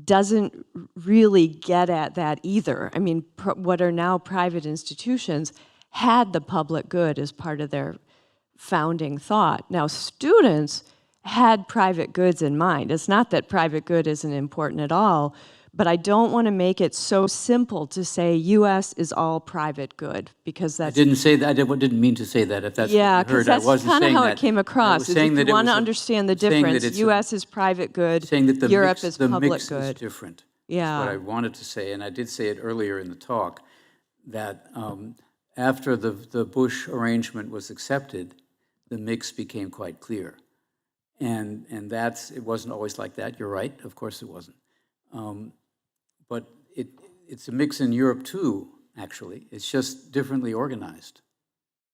doesn't really get at that either. I mean, what are now private institutions had the public good as part of their founding thought. Now, students had private goods in mind. It's not that private good isn't important at all, but I don't want to make it so simple to say U.S. is all private good, because that's... I didn't say that. I didn't mean to say that. If that's what you heard, I wasn't saying that. Yeah, because that's kind of how it came across. If you want to understand the difference, U.S. is private good, Europe is public good. The mix is different. Yeah. That's what I wanted to say, and I did say it earlier in the talk, that after the Bush arrangement was accepted, the mix became quite clear. And it wasn't always like that. You're right. Of course it wasn't. But it's a mix in Europe too, actually. It's just differently organized.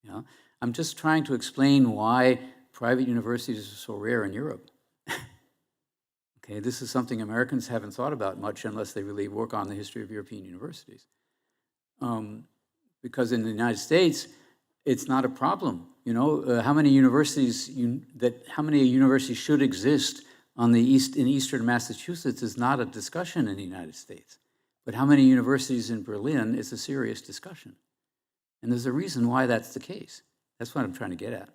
You know? I'm just trying to explain why private universities are so rare in Europe. Okay, this is something Americans haven't thought about much unless they really work on the history of European universities. Because in the United States, it's not a problem. You know, how many universities should exist in eastern Massachusetts is not a discussion in the United States. But how many universities in Berlin is a serious discussion. And there's a reason why that's the case. That's what I'm trying to get at.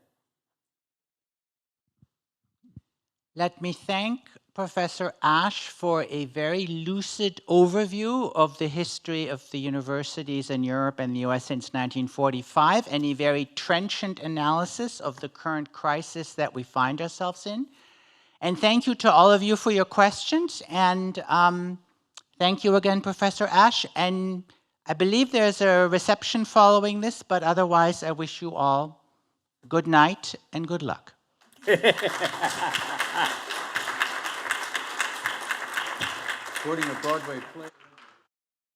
Let me thank Professor Ash for a very lucid overview of the history of the universities in Europe and the US since 1945, and a very trenchant analysis of the current crisis that we find ourselves in. And thank you to all of you for your questions, and thank you again, Professor Ash. And I believe there's a reception following this, but otherwise I wish you all good night and good luck. Quoting a Broadway play.